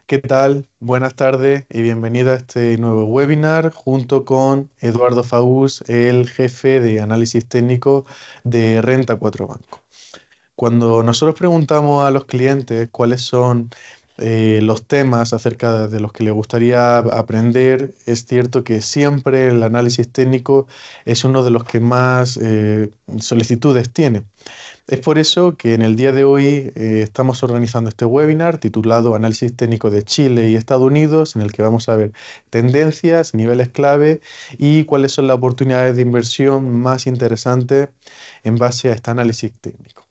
¿Qué tal? Buenas tardes y bienvenido a este nuevo webinar junto con Eduardo Faús, el jefe de análisis técnico de Renta 4 Banco. Cuando nosotros preguntamos a los clientes cuáles son los temas acerca de los que les gustaría aprender, es cierto que siempre el análisis técnico es uno de los que más solicitudes tiene. Es por eso que en el día de hoy estamos organizando este webinar titulado Análisis técnico de Chile y Estados Unidos, en el que vamos a ver tendencias, niveles clave y cuáles son las oportunidades de inversión más interesantes en base a este análisis técnico.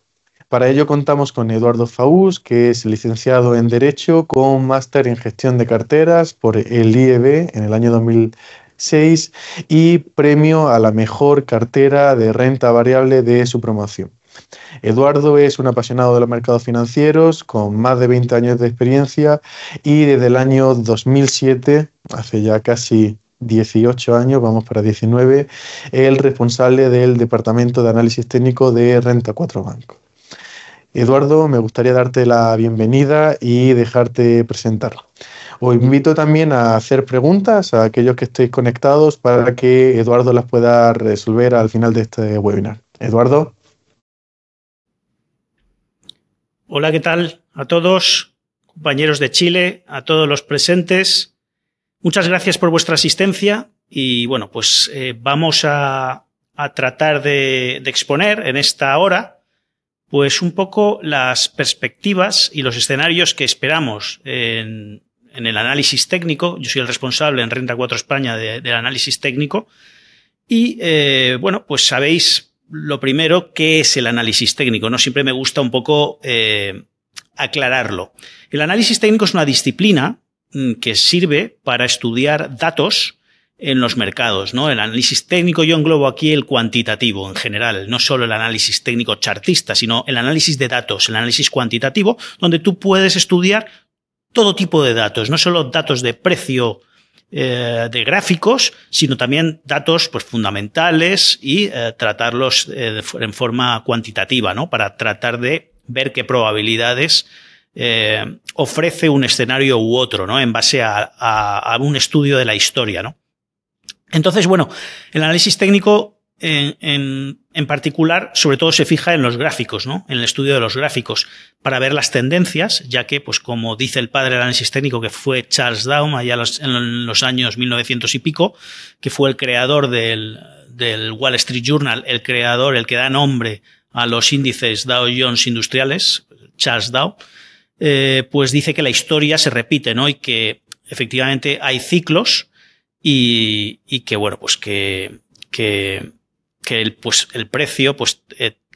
Para ello contamos con Eduardo Faús, que es licenciado en Derecho con máster en Gestión de Carteras por el IEB en el año 2006 y premio a la mejor cartera de renta variable de su promoción. Eduardo es un apasionado de los mercados financieros con más de 20 años de experiencia y desde el año 2007, hace ya casi 18 años, vamos para 19, el responsable del Departamento de Análisis Técnico de Renta 4 Banco. Eduardo, me gustaría darte la bienvenida y dejarte presentar. Os invito también a hacer preguntas a aquellos que estéis conectados para que Eduardo las pueda resolver al final de este webinar. Eduardo. Hola, ¿qué tal a todos, compañeros de Chile, a todos los presentes? Muchas gracias por vuestra asistencia y bueno, pues vamos a tratar de exponer en esta hora pues un poco las perspectivas y los escenarios que esperamos en el análisis técnico. Yo soy el responsable en Renta 4 España del análisis técnico y bueno, pues sabéis lo primero, ¿qué es el análisis técnico? ¿No? Siempre me gusta un poco aclararlo. El análisis técnico es una disciplina que sirve para estudiar datos en los mercados, ¿no? El análisis técnico, yo englobo aquí el cuantitativo en general, no solo el análisis técnico chartista, sino el análisis de datos, el análisis cuantitativo, donde tú puedes estudiar todo tipo de datos, no solo datos de precio de gráficos, sino también datos pues, fundamentales y tratarlos en forma cuantitativa, ¿no? Para tratar de ver qué probabilidades ofrece un escenario u otro, ¿no? En base a un estudio de la historia, ¿no? Entonces, bueno, el análisis técnico en particular, sobre todo se fija en los gráficos, ¿no? En el estudio de los gráficos, para ver las tendencias, ya que, pues como dice el padre del análisis técnico, que fue Charles Dow, allá en los años 1900 y pico, que fue el creador del Wall Street Journal, el que da nombre a los índices Dow Jones industriales, Charles Dow, pues dice que la historia se repite, ¿no? Y que efectivamente hay ciclos y que, bueno, pues que el precio pues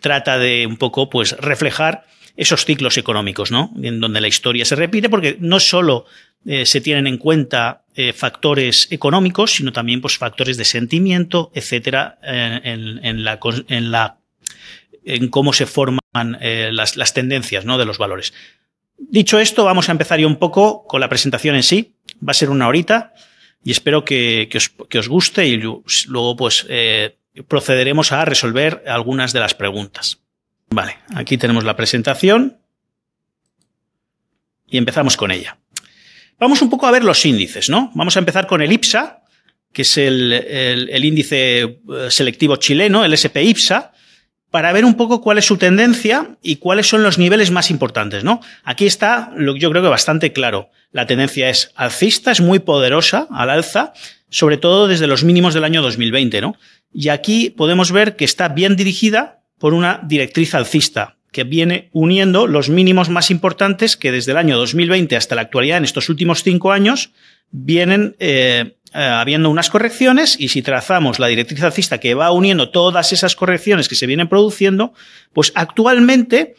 trata de un poco pues reflejar esos ciclos económicos, ¿no? En donde la historia se repite, porque no solo se tienen en cuenta factores económicos, sino también pues factores de sentimiento, etcétera, en cómo se forman las tendencias, ¿no? De los valores. Dicho esto, vamos a empezar ya un poco con la presentación en sí. Va a ser una horita y espero que os guste y luego pues procederemos a resolver algunas de las preguntas. Vale, aquí tenemos la presentación y empezamos con ella. Vamos un poco a ver los índices, ¿no? Vamos a empezar con el IPSA, que es el índice selectivo chileno, el SP-IPSA, para ver un poco cuál es su tendencia y cuáles son los niveles más importantes, ¿no? Aquí está, yo creo que bastante claro. La tendencia es alcista, es muy poderosa al alza, sobre todo desde los mínimos del año 2020, ¿no? Y aquí podemos ver que está bien dirigida por una directriz alcista, que viene uniendo los mínimos más importantes que desde el año 2020 hasta la actualidad, en estos últimos 5 años, vienen habiendo unas correcciones, y si trazamos la directriz alcista que va uniendo todas esas correcciones que se vienen produciendo, pues actualmente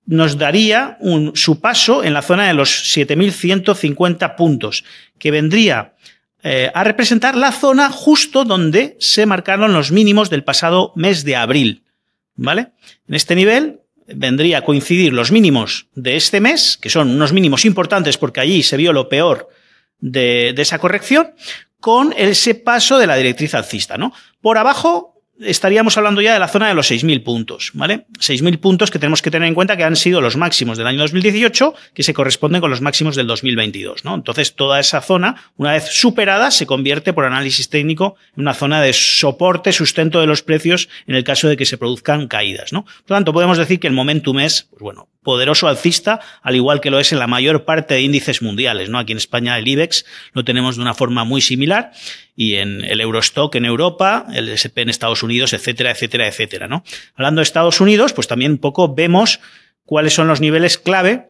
nos daría su paso en la zona de los 7.150 puntos, que vendría a representar la zona justo donde se marcaron los mínimos del pasado mes de abril, ¿vale? En este nivel vendría a coincidir los mínimos de este mes, que son unos mínimos importantes porque allí se vio lo peor de esa corrección, con ese paso de la directriz alcista, ¿no? Por abajo estaríamos hablando ya de la zona de los 6.000 puntos, ¿vale? 6.000 puntos que tenemos que tener en cuenta que han sido los máximos del año 2018, que se corresponden con los máximos del 2022, ¿no? Entonces, toda esa zona, una vez superada, se convierte por análisis técnico en una zona de soporte, sustento de los precios en el caso de que se produzcan caídas, ¿no? Por lo tanto, podemos decir que el momentum es, pues bueno, poderoso alcista, al igual que lo es en la mayor parte de índices mundiales, ¿no? Aquí en España el IBEX lo tenemos de una forma muy similar y en el Eurostock en Europa, el S&P en Estados Unidos, etcétera, etcétera, etcétera, ¿no? Hablando de Estados Unidos, pues también un poco vemos cuáles son los niveles clave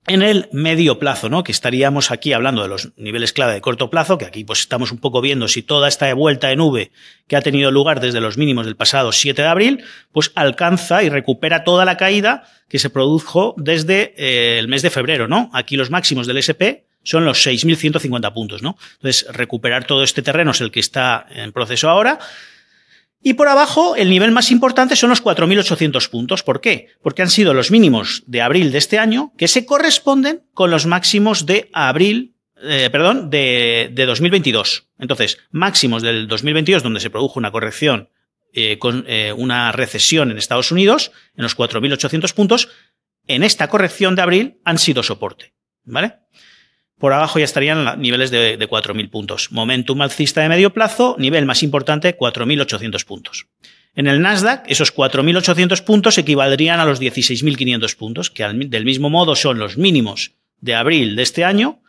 en el medio plazo, ¿no? Que estaríamos aquí hablando de los niveles clave de corto plazo, que aquí pues estamos un poco viendo si toda esta vuelta en V que ha tenido lugar desde los mínimos del pasado 7 de abril, pues alcanza y recupera toda la caída que se produjo desde el mes de febrero, ¿no? Aquí los máximos del S&P son los 6.150 puntos, ¿no? Entonces, recuperar todo este terreno es el que está en proceso ahora. Y por abajo, el nivel más importante son los 4.800 puntos. ¿Por qué? Porque han sido los mínimos de abril de este año que se corresponden con los máximos de de 2022. Entonces, máximos del 2022, donde se produjo una corrección con una recesión en Estados Unidos, en los 4.800 puntos, en esta corrección de abril han sido soporte, ¿vale? Por abajo ya estarían niveles de 4.000 puntos. Momentum alcista de medio plazo, nivel más importante, 4.800 puntos. En el Nasdaq, esos 4.800 puntos equivaldrían a los 16.500 puntos, que del mismo modo son los mínimos de abril de este año,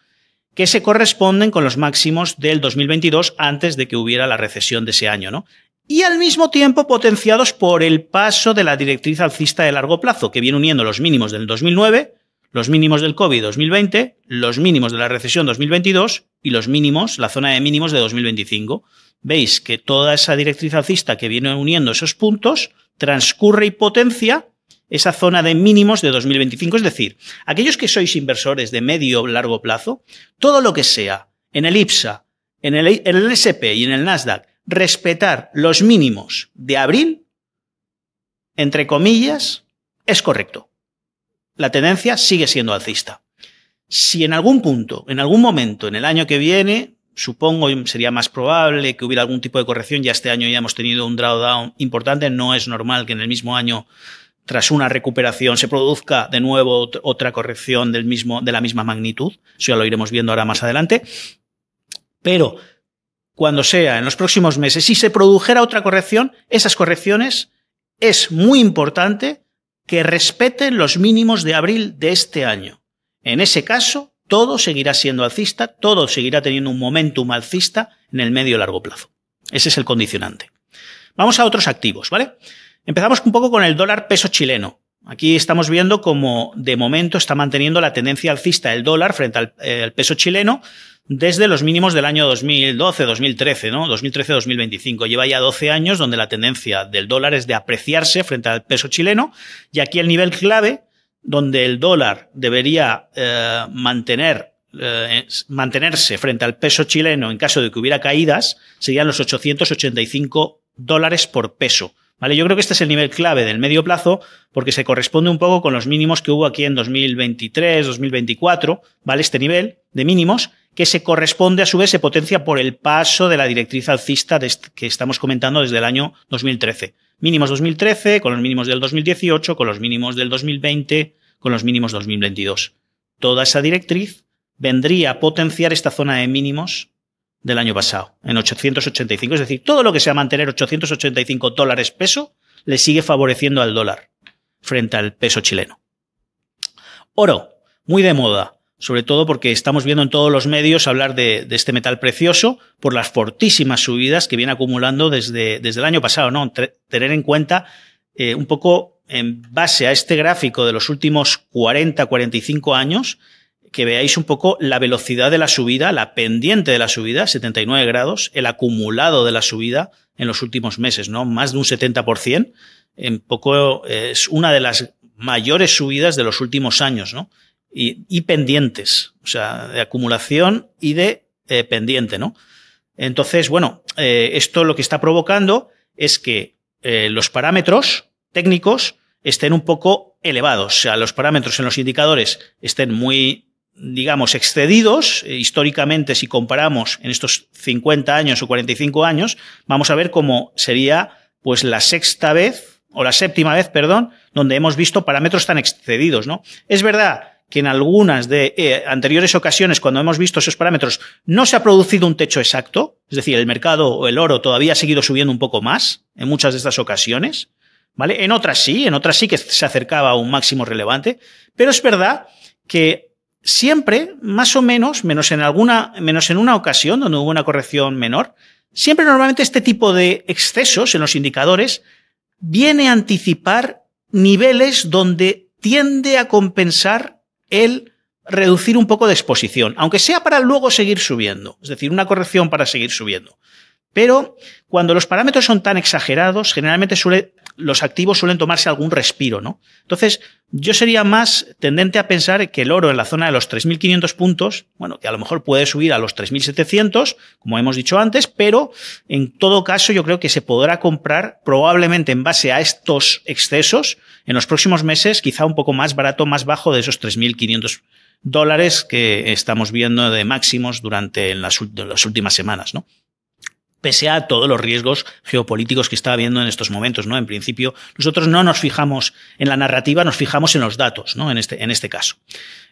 que se corresponden con los máximos del 2022 antes de que hubiera la recesión de ese año, ¿no? Y al mismo tiempo potenciados por el paso de la directriz alcista de largo plazo, que viene uniendo los mínimos del 2009, los mínimos del COVID 2020, los mínimos de la recesión 2022 y los mínimos, la zona de mínimos de 2025. Veis que toda esa directriz alcista que viene uniendo esos puntos transcurre y potencia esa zona de mínimos de 2025. Es decir, aquellos que sois inversores de medio o largo plazo, todo lo que sea en el IPSA, en el S&P y en el Nasdaq, respetar los mínimos de abril, entre comillas, es correcto. La tendencia sigue siendo alcista. Si en algún punto, en algún momento, en el año que viene, supongo sería más probable que hubiera algún tipo de corrección, ya este año ya hemos tenido un drawdown importante, no es normal que en el mismo año, tras una recuperación, se produzca de nuevo otra corrección de la misma magnitud, eso ya lo iremos viendo ahora más adelante, pero cuando sea en los próximos meses, si se produjera otra corrección, esas correcciones es muy importante que respeten los mínimos de abril de este año. En ese caso, todo seguirá siendo alcista, todo seguirá teniendo un momentum alcista en el medio y largo plazo. Ese es el condicionante. Vamos a otros activos, ¿vale? Empezamos un poco con el dólar peso chileno. Aquí estamos viendo cómo de momento está manteniendo la tendencia alcista el dólar frente al peso chileno desde los mínimos del año 2012, 2013, ¿no? 2013-2025. Lleva ya 12 años donde la tendencia del dólar es de apreciarse frente al peso chileno y aquí el nivel clave donde el dólar debería mantenerse frente al peso chileno en caso de que hubiera caídas serían los 885 dólares por peso. ¿Vale? Yo creo que este es el nivel clave del medio plazo porque se corresponde un poco con los mínimos que hubo aquí en 2023, 2024, ¿vale? Este nivel de mínimos que se corresponde a su vez, se potencia por el paso de la directriz alcista que estamos comentando desde el año 2013. Mínimos 2013, con los mínimos del 2018, con los mínimos del 2020, con los mínimos 2022. Toda esa directriz vendría a potenciar esta zona de mínimos del año pasado, en 885. Es decir, todo lo que sea mantener 885 dólares peso le sigue favoreciendo al dólar frente al peso chileno. Oro, muy de moda, sobre todo porque estamos viendo en todos los medios hablar de este metal precioso por las fortísimas subidas que viene acumulando desde el año pasado, ¿no? Tener en cuenta un poco en base a este gráfico de los últimos 40-45 años, que veáis un poco la velocidad de la subida, la pendiente de la subida, 79 grados, el acumulado de la subida en los últimos meses, ¿no? Más de un 70%, en poco es una de las mayores subidas de los últimos años, ¿no? Y pendientes, o sea, de acumulación y de pendiente, ¿no? Entonces, bueno, esto lo que está provocando es que los parámetros técnicos estén un poco elevados, o sea, los parámetros en los indicadores estén muy, digamos, excedidos. Históricamente, si comparamos en estos 50 años o 45 años, vamos a ver cómo sería pues la séptima vez, perdón, donde hemos visto parámetros tan excedidos, ¿no? Es verdad que en algunas de anteriores ocasiones, cuando hemos visto esos parámetros, no se ha producido un techo exacto, es decir, el mercado o el oro todavía ha seguido subiendo un poco más en muchas de estas ocasiones, ¿vale? En otras sí que se acercaba a un máximo relevante, pero es verdad que siempre, más o menos, menos en una ocasión donde hubo una corrección menor, siempre normalmente este tipo de excesos en los indicadores viene a anticipar niveles donde tiende a compensar el reducir un poco de exposición, aunque sea para luego seguir subiendo, es decir, una corrección para seguir subiendo. Pero cuando los parámetros son tan exagerados, generalmente los activos suelen tomarse algún respiro, ¿no? Entonces, yo sería más tendente a pensar que el oro en la zona de los 3.500 puntos, bueno, que a lo mejor puede subir a los 3.700, como hemos dicho antes, pero en todo caso yo creo que se podrá comprar probablemente en base a estos excesos en los próximos meses, quizá un poco más barato, más bajo de esos $3.500 que estamos viendo de máximos durante las últimas semanas, ¿no? Pese a todos los riesgos geopolíticos que está habiendo en estos momentos, ¿no? En principio, nosotros no nos fijamos en la narrativa, nos fijamos en los datos, ¿no? En este caso.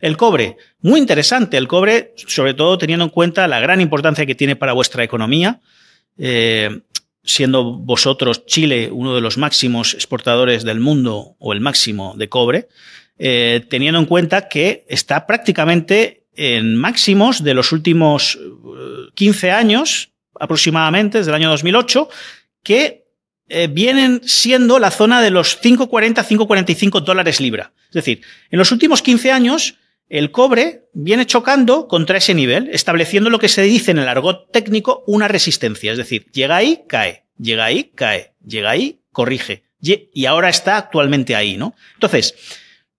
El cobre, muy interesante. El cobre, sobre todo teniendo en cuenta la gran importancia que tiene para vuestra economía, siendo vosotros, Chile, uno de los máximos exportadores del mundo o el máximo de cobre, teniendo en cuenta que está prácticamente en máximos de los últimos 15 años, aproximadamente, desde el año 2008, que vienen siendo la zona de los 5,40, 5,45 dólares libra. Es decir, en los últimos 15 años, el cobre viene chocando contra ese nivel, estableciendo lo que se dice en el argot técnico una resistencia. Es decir, llega ahí, cae, llega ahí, cae, llega ahí, corrige. Y ahora está actualmente ahí, ¿no? Entonces,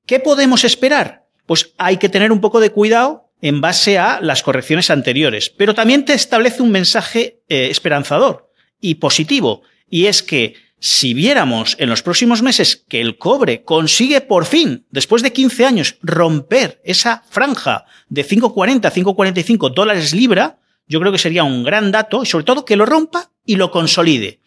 ¿qué podemos esperar? Pues hay que tener un poco de cuidado en base a las correcciones anteriores, pero también te establece un mensaje esperanzador y positivo, y es que si viéramos en los próximos meses que el cobre consigue por fin, después de 15 años, romper esa franja de 5,40, 5,45 dólares libra, yo creo que sería un gran dato, y sobre todo que lo rompa y lo consolide.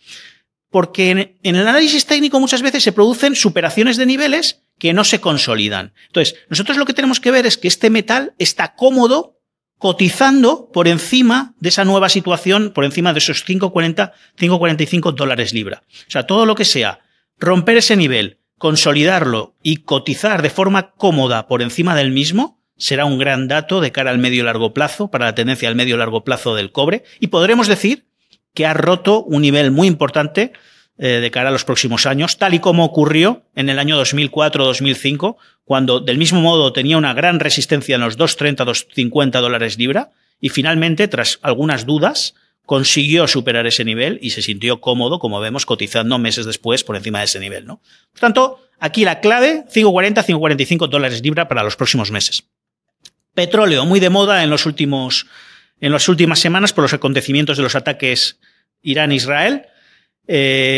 Porque en el análisis técnico muchas veces se producen superaciones de niveles que no se consolidan. Entonces, nosotros lo que tenemos que ver es que este metal está cómodo cotizando por encima de esa nueva situación, por encima de esos 5,40, 5,45 dólares libra. O sea, todo lo que sea romper ese nivel, consolidarlo y cotizar de forma cómoda por encima del mismo, será un gran dato de cara al medio y largo plazo, para la tendencia al medio y largo plazo del cobre, y podremos decir que ha roto un nivel muy importante de cara a los próximos años, tal y como ocurrió en el año 2004-2005, cuando del mismo modo tenía una gran resistencia en los 2,30, 2,50 dólares libra, y finalmente, tras algunas dudas, consiguió superar ese nivel y se sintió cómodo, como vemos, cotizando meses después por encima de ese nivel, ¿no? Por tanto, aquí la clave, 5,40, 5,45 dólares libra para los próximos meses. Petróleo, muy de moda en las últimas semanas por los acontecimientos de los ataques Irán-Israel.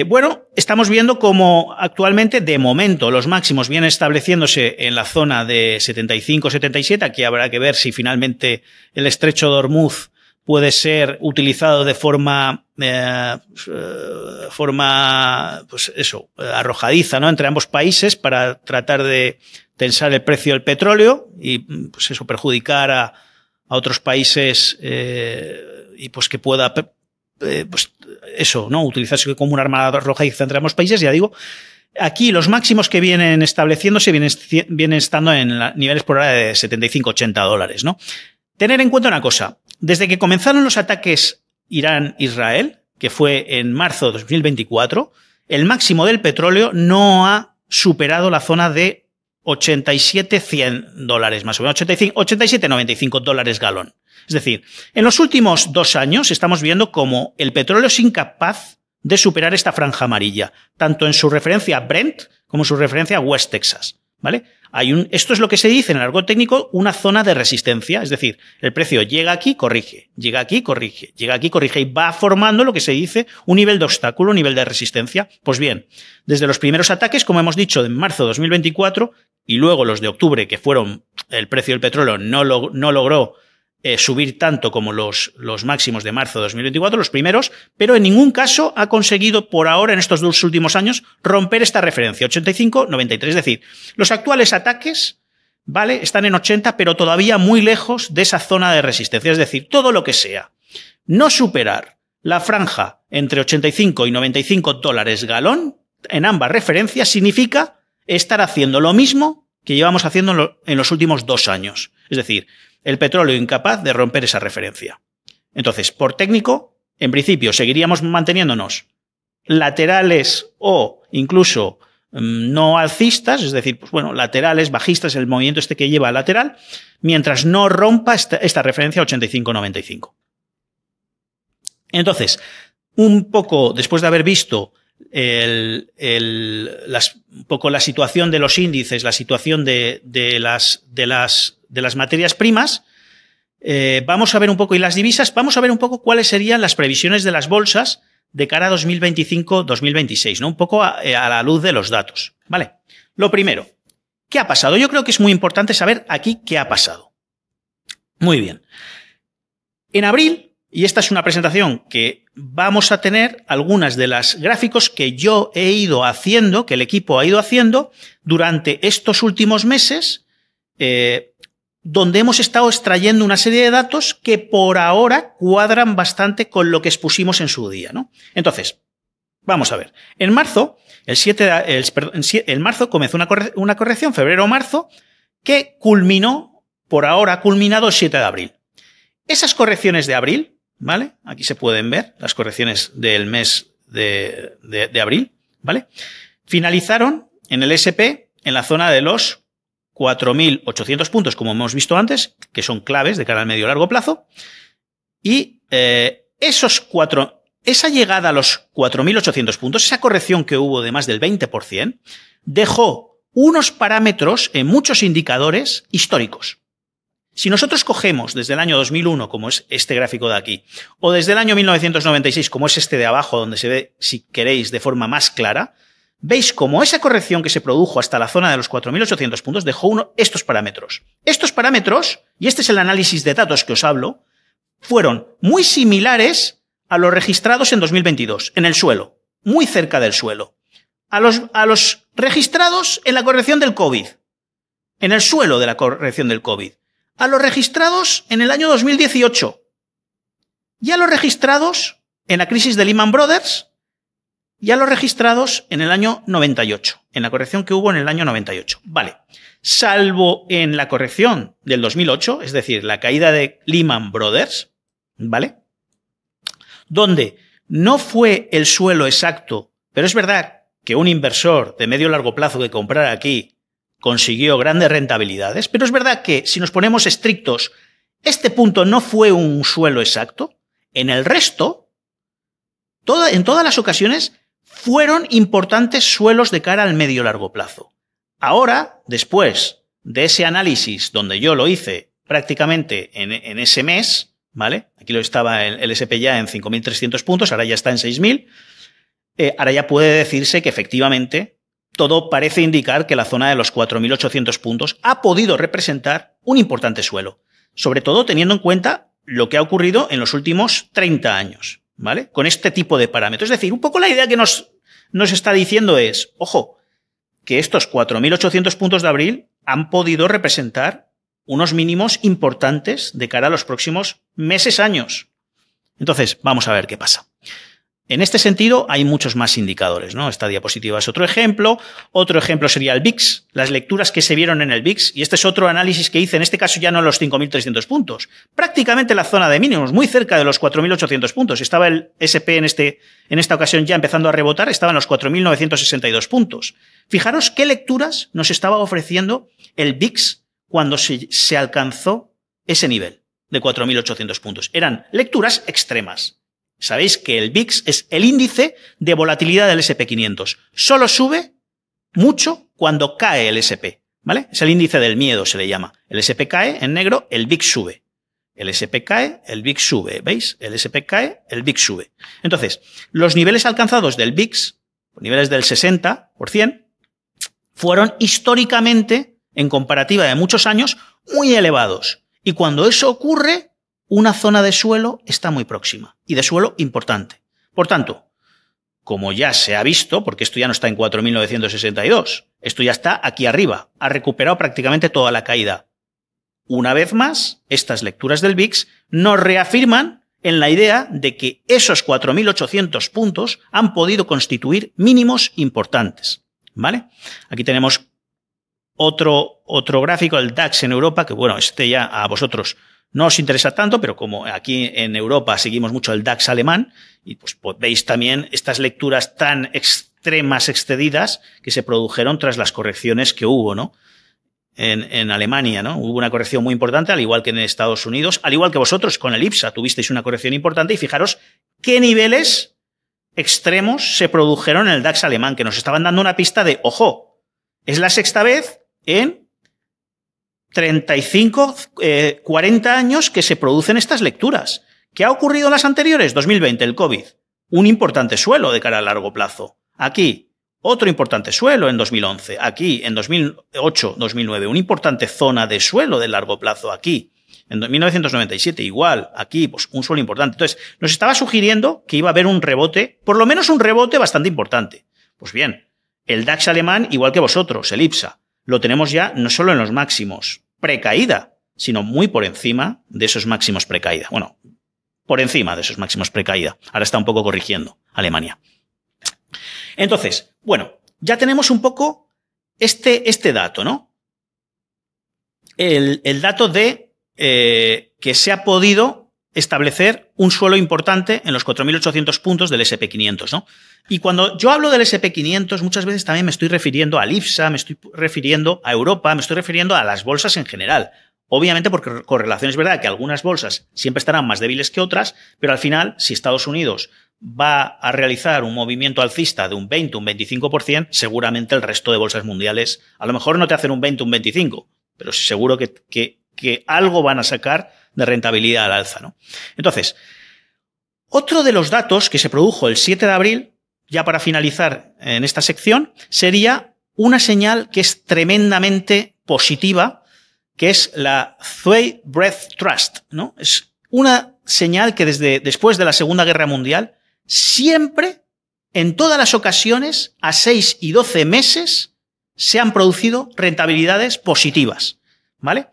Bueno, estamos viendo cómo actualmente, de momento, los máximos vienen estableciéndose en la zona de 75-77. Aquí habrá que ver si finalmente el estrecho de Hormuz puede ser utilizado de forma arrojadiza, ¿no?, entre ambos países para tratar de tensar el precio del petróleo y, pues eso, perjudicar a otros países y pues que pueda ¿no?, utilizarse como un arma arrojadiza entre ambos países. Ya digo, aquí los máximos que vienen estableciéndose vienen estando en niveles por ahora de 75-80 dólares, ¿no? Tener en cuenta una cosa. Desde que comenzaron los ataques Irán-Israel, que fue en marzo de 2024, el máximo del petróleo no ha superado la zona de 87-100 dólares, más o menos, 87-95 dólares galón. Es decir, en los últimos 2 años estamos viendo cómo el petróleo es incapaz de superar esta franja amarilla, tanto en su referencia a Brent como en su referencia a West Texas, ¿vale? Esto es lo que se dice en el argot técnico, una zona de resistencia, es decir, el precio llega aquí, corrige, llega aquí, corrige, llega aquí, corrige, y va formando lo que se dice un nivel de obstáculo, un nivel de resistencia. Pues bien, desde los primeros ataques, como hemos dicho, en marzo de 2024, y luego los de octubre, que fueron el precio del petróleo no logró subir tanto como los máximos de marzo de 2024, los primeros, pero en ningún caso ha conseguido por ahora, en estos 2 últimos años, romper esta referencia, 85-93. Es decir, los actuales ataques, ¿vale?, están en 80, pero todavía muy lejos de esa zona de resistencia. Es decir, todo lo que sea no superar la franja entre 85 y 95 dólares galón en ambas referencias significa estar haciendo lo mismo que llevamos haciendo en los últimos 2 años. Es decir, el petróleo incapaz de romper esa referencia. Entonces, por técnico, en principio seguiríamos manteniéndonos laterales o incluso no alcistas, es decir, pues bueno, laterales, bajistas, el movimiento este que lleva lateral, mientras no rompa esta referencia 85-95. Entonces, un poco después de haber visto un poco la situación de los índices, la situación de las materias primas, vamos a ver un poco, y las divisas, vamos a ver un poco cuáles serían las previsiones de las bolsas de cara a 2025-2026, ¿no? Un poco a la luz de los datos, ¿vale? Lo primero, ¿qué ha pasado? Yo creo que es muy importante saber aquí qué ha pasado. Muy bien. En abril, y esta es una presentación que vamos a tener algunas de las gráficos que yo he ido haciendo, que el equipo ha ido haciendo durante estos últimos meses, donde hemos estado extrayendo una serie de datos que por ahora cuadran bastante con lo que expusimos en su día, ¿no? Entonces, vamos a ver. En marzo, en marzo comenzó una corrección, febrero-marzo, que culminó, por ahora ha culminado el 7 de abril. Esas correcciones de abril, ¿vale? Aquí se pueden ver las correcciones del mes de abril, ¿vale? Finalizaron en el S&P en la zona de los 4.800 puntos, como hemos visto antes, que son claves de cara al medio y largo plazo, y esa llegada a los 4.800 puntos, esa corrección que hubo de más del 20%, dejó unos parámetros en muchos indicadores históricos. Si nosotros cogemos desde el año 2001, como es este gráfico de aquí, o desde el año 1996, como es este de abajo, donde se ve, si queréis, de forma más clara, veis cómo esa corrección que se produjo hasta la zona de los 4.800 puntos dejó estos parámetros. Estos parámetros, y este es el análisis de datos que os hablo, fueron muy similares a los registrados en 2022, en el suelo, muy cerca del suelo. A los registrados en la corrección del COVID, en el suelo de la corrección del COVID. A los registrados en el año 2018 y a los registrados en la crisis de Lehman Brothers y a los registrados en el año 98, en la corrección que hubo en el año 98. Vale, salvo en la corrección del 2008, es decir, la caída de Lehman Brothers, ¿vale?, donde no fue el suelo exacto, pero es verdad que un inversor de medio y largo plazo que comprara aquí consiguió grandes rentabilidades, pero es verdad que si nos ponemos estrictos, este punto no fue un suelo exacto. En el resto, en todas las ocasiones, fueron importantes suelos de cara al medio y largo plazo. Ahora, después de ese análisis donde yo lo hice prácticamente en ese mes, ¿vale? Aquí lo estaba el S&P ya en 5.300 puntos, ahora ya está en 6.000. Ahora ya puede decirse que efectivamente todo parece indicar que la zona de los 4.800 puntos ha podido representar un importante suelo, sobre todo teniendo en cuenta lo que ha ocurrido en los últimos 30 años, ¿vale? Con este tipo de parámetros. Es decir, un poco la idea que nos está diciendo es, ojo, que estos 4.800 puntos de abril han podido representar unos mínimos importantes de cara a los próximos meses, años. Entonces, vamos a ver qué pasa. En este sentido, hay muchos más indicadores, ¿no? Esta diapositiva es otro ejemplo. Otro ejemplo sería el VIX, las lecturas que se vieron en el VIX. Y este es otro análisis que hice, en este caso ya no en los 5.300 puntos. Prácticamente la zona de mínimos, muy cerca de los 4.800 puntos. Estaba el SP en esta ocasión ya empezando a rebotar, estaba en los 4.962 puntos. Fijaros qué lecturas nos estaba ofreciendo el VIX cuando se alcanzó ese nivel de 4.800 puntos. Eran lecturas extremas. Sabéis que el VIX es el índice de volatilidad del S&P 500. Solo sube mucho cuando cae el S&P, ¿vale? Es el índice del miedo, se le llama. El S&P cae en negro, el VIX sube. El S&P cae, el VIX sube. ¿Veis? El S&P cae, el VIX sube. Entonces, los niveles alcanzados del VIX, niveles del 60%, fueron históricamente, en comparativa de muchos años, muy elevados. Y cuando eso ocurre, una zona de suelo está muy próxima y de suelo importante. Por tanto, como ya se ha visto, porque esto ya no está en 4.962, esto ya está aquí arriba, ha recuperado prácticamente toda la caída. Una vez más, estas lecturas del VIX nos reafirman en la idea de que esos 4.800 puntos han podido constituir mínimos importantes, ¿vale? Aquí tenemos otro gráfico, el DAX en Europa, que bueno, este ya a vosotros no os interesa tanto, pero como aquí en Europa seguimos mucho el DAX alemán, y pues veis también estas lecturas tan extremas, excedidas, que se produjeron tras las correcciones que hubo, ¿no? En Alemania, ¿no? Hubo una corrección muy importante, al igual que en Estados Unidos, al igual que vosotros con el IPSA tuvisteis una corrección importante, y fijaros qué niveles extremos se produjeron en el DAX alemán, que nos estaban dando una pista de, ojo, es la sexta vez en 35, 40 años que se producen estas lecturas. ¿Qué ha ocurrido en las anteriores? 2020, el COVID. Un importante suelo de cara a largo plazo. Aquí, otro importante suelo en 2011. Aquí, en 2008, 2009, una importante zona de suelo de largo plazo. Aquí, en 1997, igual. Aquí, pues un suelo importante. Entonces, nos estaba sugiriendo que iba a haber un rebote, por lo menos un rebote bastante importante. Pues bien, el DAX alemán, igual que vosotros, el IPSA, lo tenemos ya no solo en los máximos precaída, sino muy por encima de esos máximos precaída. Bueno, por encima de esos máximos precaída. Ahora está un poco corrigiendo Alemania. Entonces, bueno, ya tenemos un poco este dato, ¿no? El dato de que se ha podido establecer un suelo importante en los 4.800 puntos del SP500, ¿no? Y cuando yo hablo del SP500, muchas veces también me estoy refiriendo al IPSA, me estoy refiriendo a Europa, me estoy refiriendo a las bolsas en general. Obviamente por correlación es verdad que algunas bolsas siempre estarán más débiles que otras, pero al final, si Estados Unidos va a realizar un movimiento alcista de un 20, un 25%, seguramente el resto de bolsas mundiales, a lo mejor no te hacen un 20, un 25%, pero seguro que algo van a sacar de rentabilidad al alza, ¿no? Entonces, otro de los datos que se produjo el 7 de abril, ya para finalizar en esta sección, sería una señal que es tremendamente positiva, que es la Zwei Breath Trust, ¿no? Es una señal que desde después de la Segunda Guerra Mundial siempre, en todas las ocasiones, a 6 y 12 meses, se han producido rentabilidades positivas, ¿vale?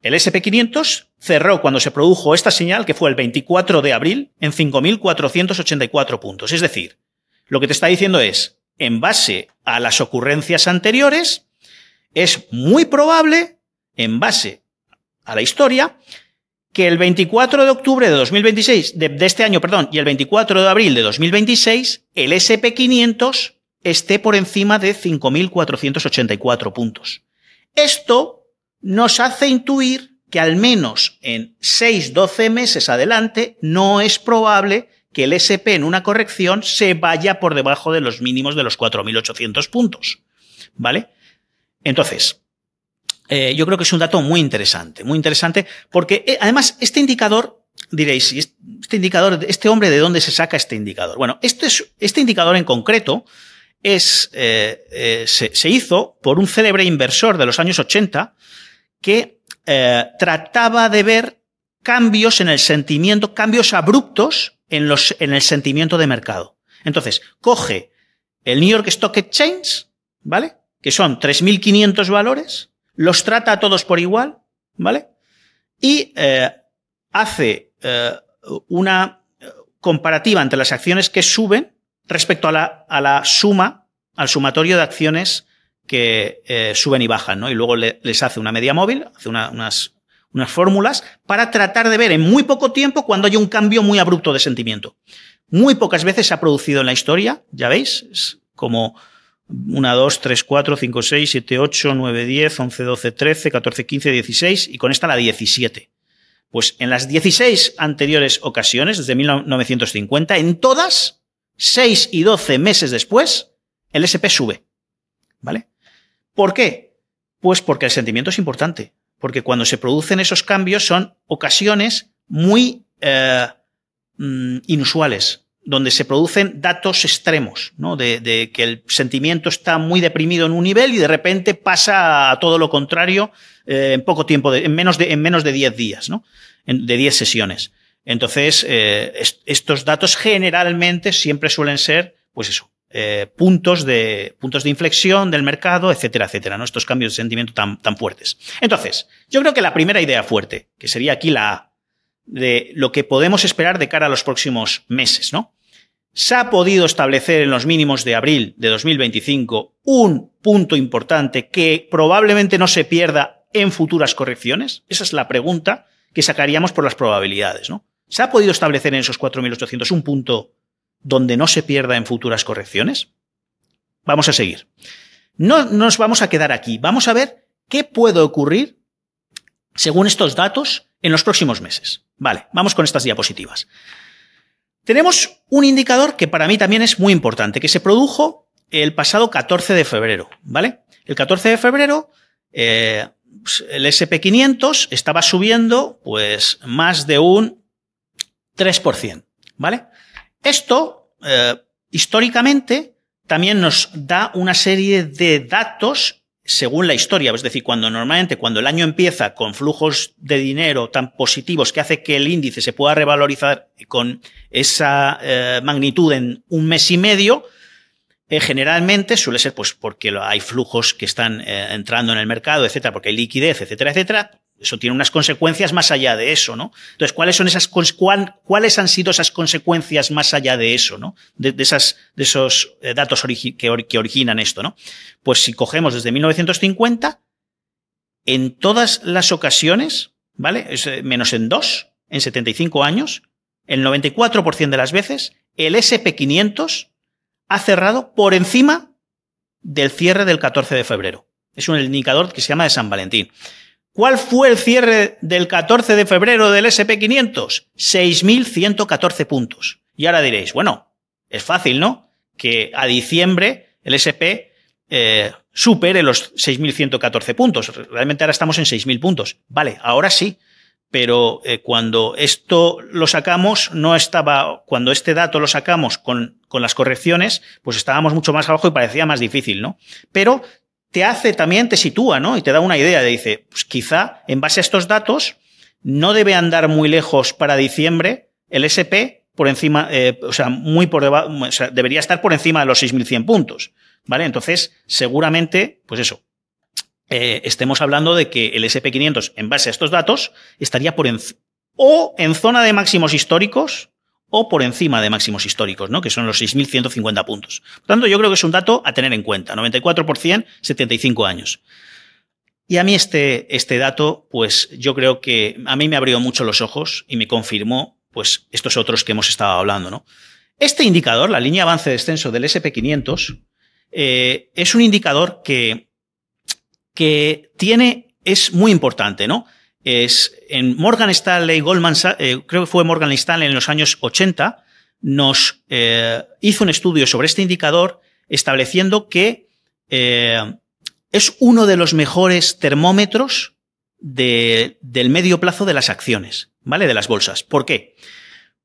El SP500 cerró cuando se produjo esta señal, que fue el 24 de abril, en 5.484 puntos. Es decir, lo que te está diciendo es, en base a las ocurrencias anteriores, es muy probable, en base a la historia, que el 24 de octubre de 2026, de este año, perdón, y el 24 de abril de 2026, el SP500 esté por encima de 5.484 puntos. Esto nos hace intuir que al menos en 6-12 meses adelante no es probable que el SP en una corrección se vaya por debajo de los mínimos de los 4.800 puntos, ¿vale? Entonces, yo creo que es un dato muy interesante porque además este indicador, diréis, este hombre, ¿de dónde se saca este indicador? Bueno, este indicador en concreto se hizo por un célebre inversor de los años 80 que trataba de ver cambios en el sentimiento, cambios abruptos en el sentimiento de mercado. Entonces, coge el New York Stock Exchange, ¿vale? Que son 3.500 valores, los trata a todos por igual, ¿vale? Y hace una comparativa entre las acciones que suben respecto a la suma, al sumatorio de acciones que suben y bajan, ¿no? Y luego les hace una media móvil, hace unas fórmulas para tratar de ver en muy poco tiempo cuando hay un cambio muy abrupto de sentimiento. Muy pocas veces se ha producido en la historia, ya veis, es como 1, 2, 3, 4, 5, 6, 7, 8, 9, 10, 11, 12, 13, 14, 15, 16 y con esta la 17. Pues en las 16 anteriores ocasiones, desde 1950, en todas, 6 y 12 meses después, el SP sube, ¿vale? ¿Por qué? Pues porque el sentimiento es importante, porque cuando se producen esos cambios son ocasiones muy inusuales. donde se producen datos extremos, ¿no? De que el sentimiento está muy deprimido en un nivel y de repente pasa a todo lo contrario en poco tiempo, en menos de 10 días, ¿no? De 10 sesiones. Entonces, estos datos generalmente siempre suelen ser, pues eso, puntos de inflexión del mercado, etcétera, etcétera, ¿no? Estos cambios de sentimiento tan fuertes. Entonces, yo creo que la primera idea fuerte, que sería aquí la A, de lo que podemos esperar de cara a los próximos meses, ¿no? Se ha podido establecer en los mínimos de abril de 2025 un punto importante que probablemente no se pierda en futuras correcciones. Esa es la pregunta que sacaríamos por las probabilidades, ¿no? ¿Se ha podido establecer en esos 4.800 un punto donde no se pierda en futuras correcciones? Vamos a seguir. No nos vamos a quedar aquí. Vamos a ver qué puede ocurrir según estos datos en los próximos meses. Vale, vamos con estas diapositivas. Tenemos un indicador que para mí también es muy importante, que se produjo el pasado 14 de febrero, ¿vale? El 14 de febrero el SP500 estaba subiendo pues más de un 3%, ¿vale? Esto, históricamente, también nos da una serie de datos según la historia, es decir, cuando el año empieza con flujos de dinero tan positivos que hace que el índice se pueda revalorizar con esa magnitud en un mes y medio, generalmente suele ser pues porque hay flujos que están entrando en el mercado, etcétera, porque hay liquidez, etcétera, etcétera. Eso tiene unas consecuencias más allá de eso, ¿no? Entonces, ¿cuáles han sido esas consecuencias más allá de eso, ¿no? De esos datos que originan esto, ¿no? Pues si cogemos desde 1950, en todas las ocasiones, ¿vale? Menos en 2, en 75 años, el 94% de las veces, el SP500 ha cerrado por encima del cierre del 14 de febrero. Es un indicador que se llama de San Valentín. ¿Cuál fue el cierre del 14 de febrero del SP500? 6.114 puntos. Y ahora diréis, bueno, es fácil, ¿no? Que a diciembre el SP supere los 6.114 puntos. Realmente ahora estamos en 6.000 puntos. Vale, ahora sí. Pero cuando esto lo sacamos, cuando este dato lo sacamos con las correcciones, pues estábamos mucho más abajo y parecía más difícil, ¿no? Pero también te sitúa, ¿no? Y te da una idea, dice, pues quizá en base a estos datos no debe andar muy lejos para diciembre el SP por encima, muy por debajo, debería estar por encima de los 6.100 puntos, ¿vale? Entonces, seguramente, pues eso, estemos hablando de que el SP500, en base a estos datos, estaría o en zona de máximos históricos o por encima de máximos históricos, ¿no? Que son los 6.150 puntos. Por tanto, yo creo que es un dato a tener en cuenta. 94%, 75 años. Y a mí este dato, pues yo creo que a mí me abrió mucho los ojos y me confirmó, pues, estos otros que hemos estado hablando, ¿no? Este indicador, la línea avance-descenso del SP500, es un indicador que es muy importante, ¿no? En Morgan Stanley, Goldman Sachs, creo que fue Morgan Stanley en los años 80, nos hizo un estudio sobre este indicador estableciendo que es uno de los mejores termómetros del medio plazo de las acciones, ¿vale? De las bolsas. ¿Por qué?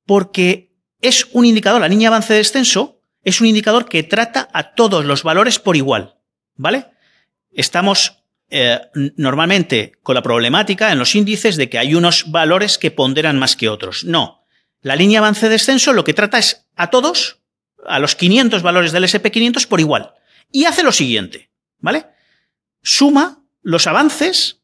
Porque es un indicador, la línea avance-descenso, es un indicador que trata a todos los valores por igual, ¿vale? Estamos normalmente con la problemática en los índices de que hay unos valores que ponderan más que otros. No. La línea avance-descenso lo que trata es a todos, a los 500 valores del SP500 por igual. Y hace lo siguiente, ¿vale? Suma los avances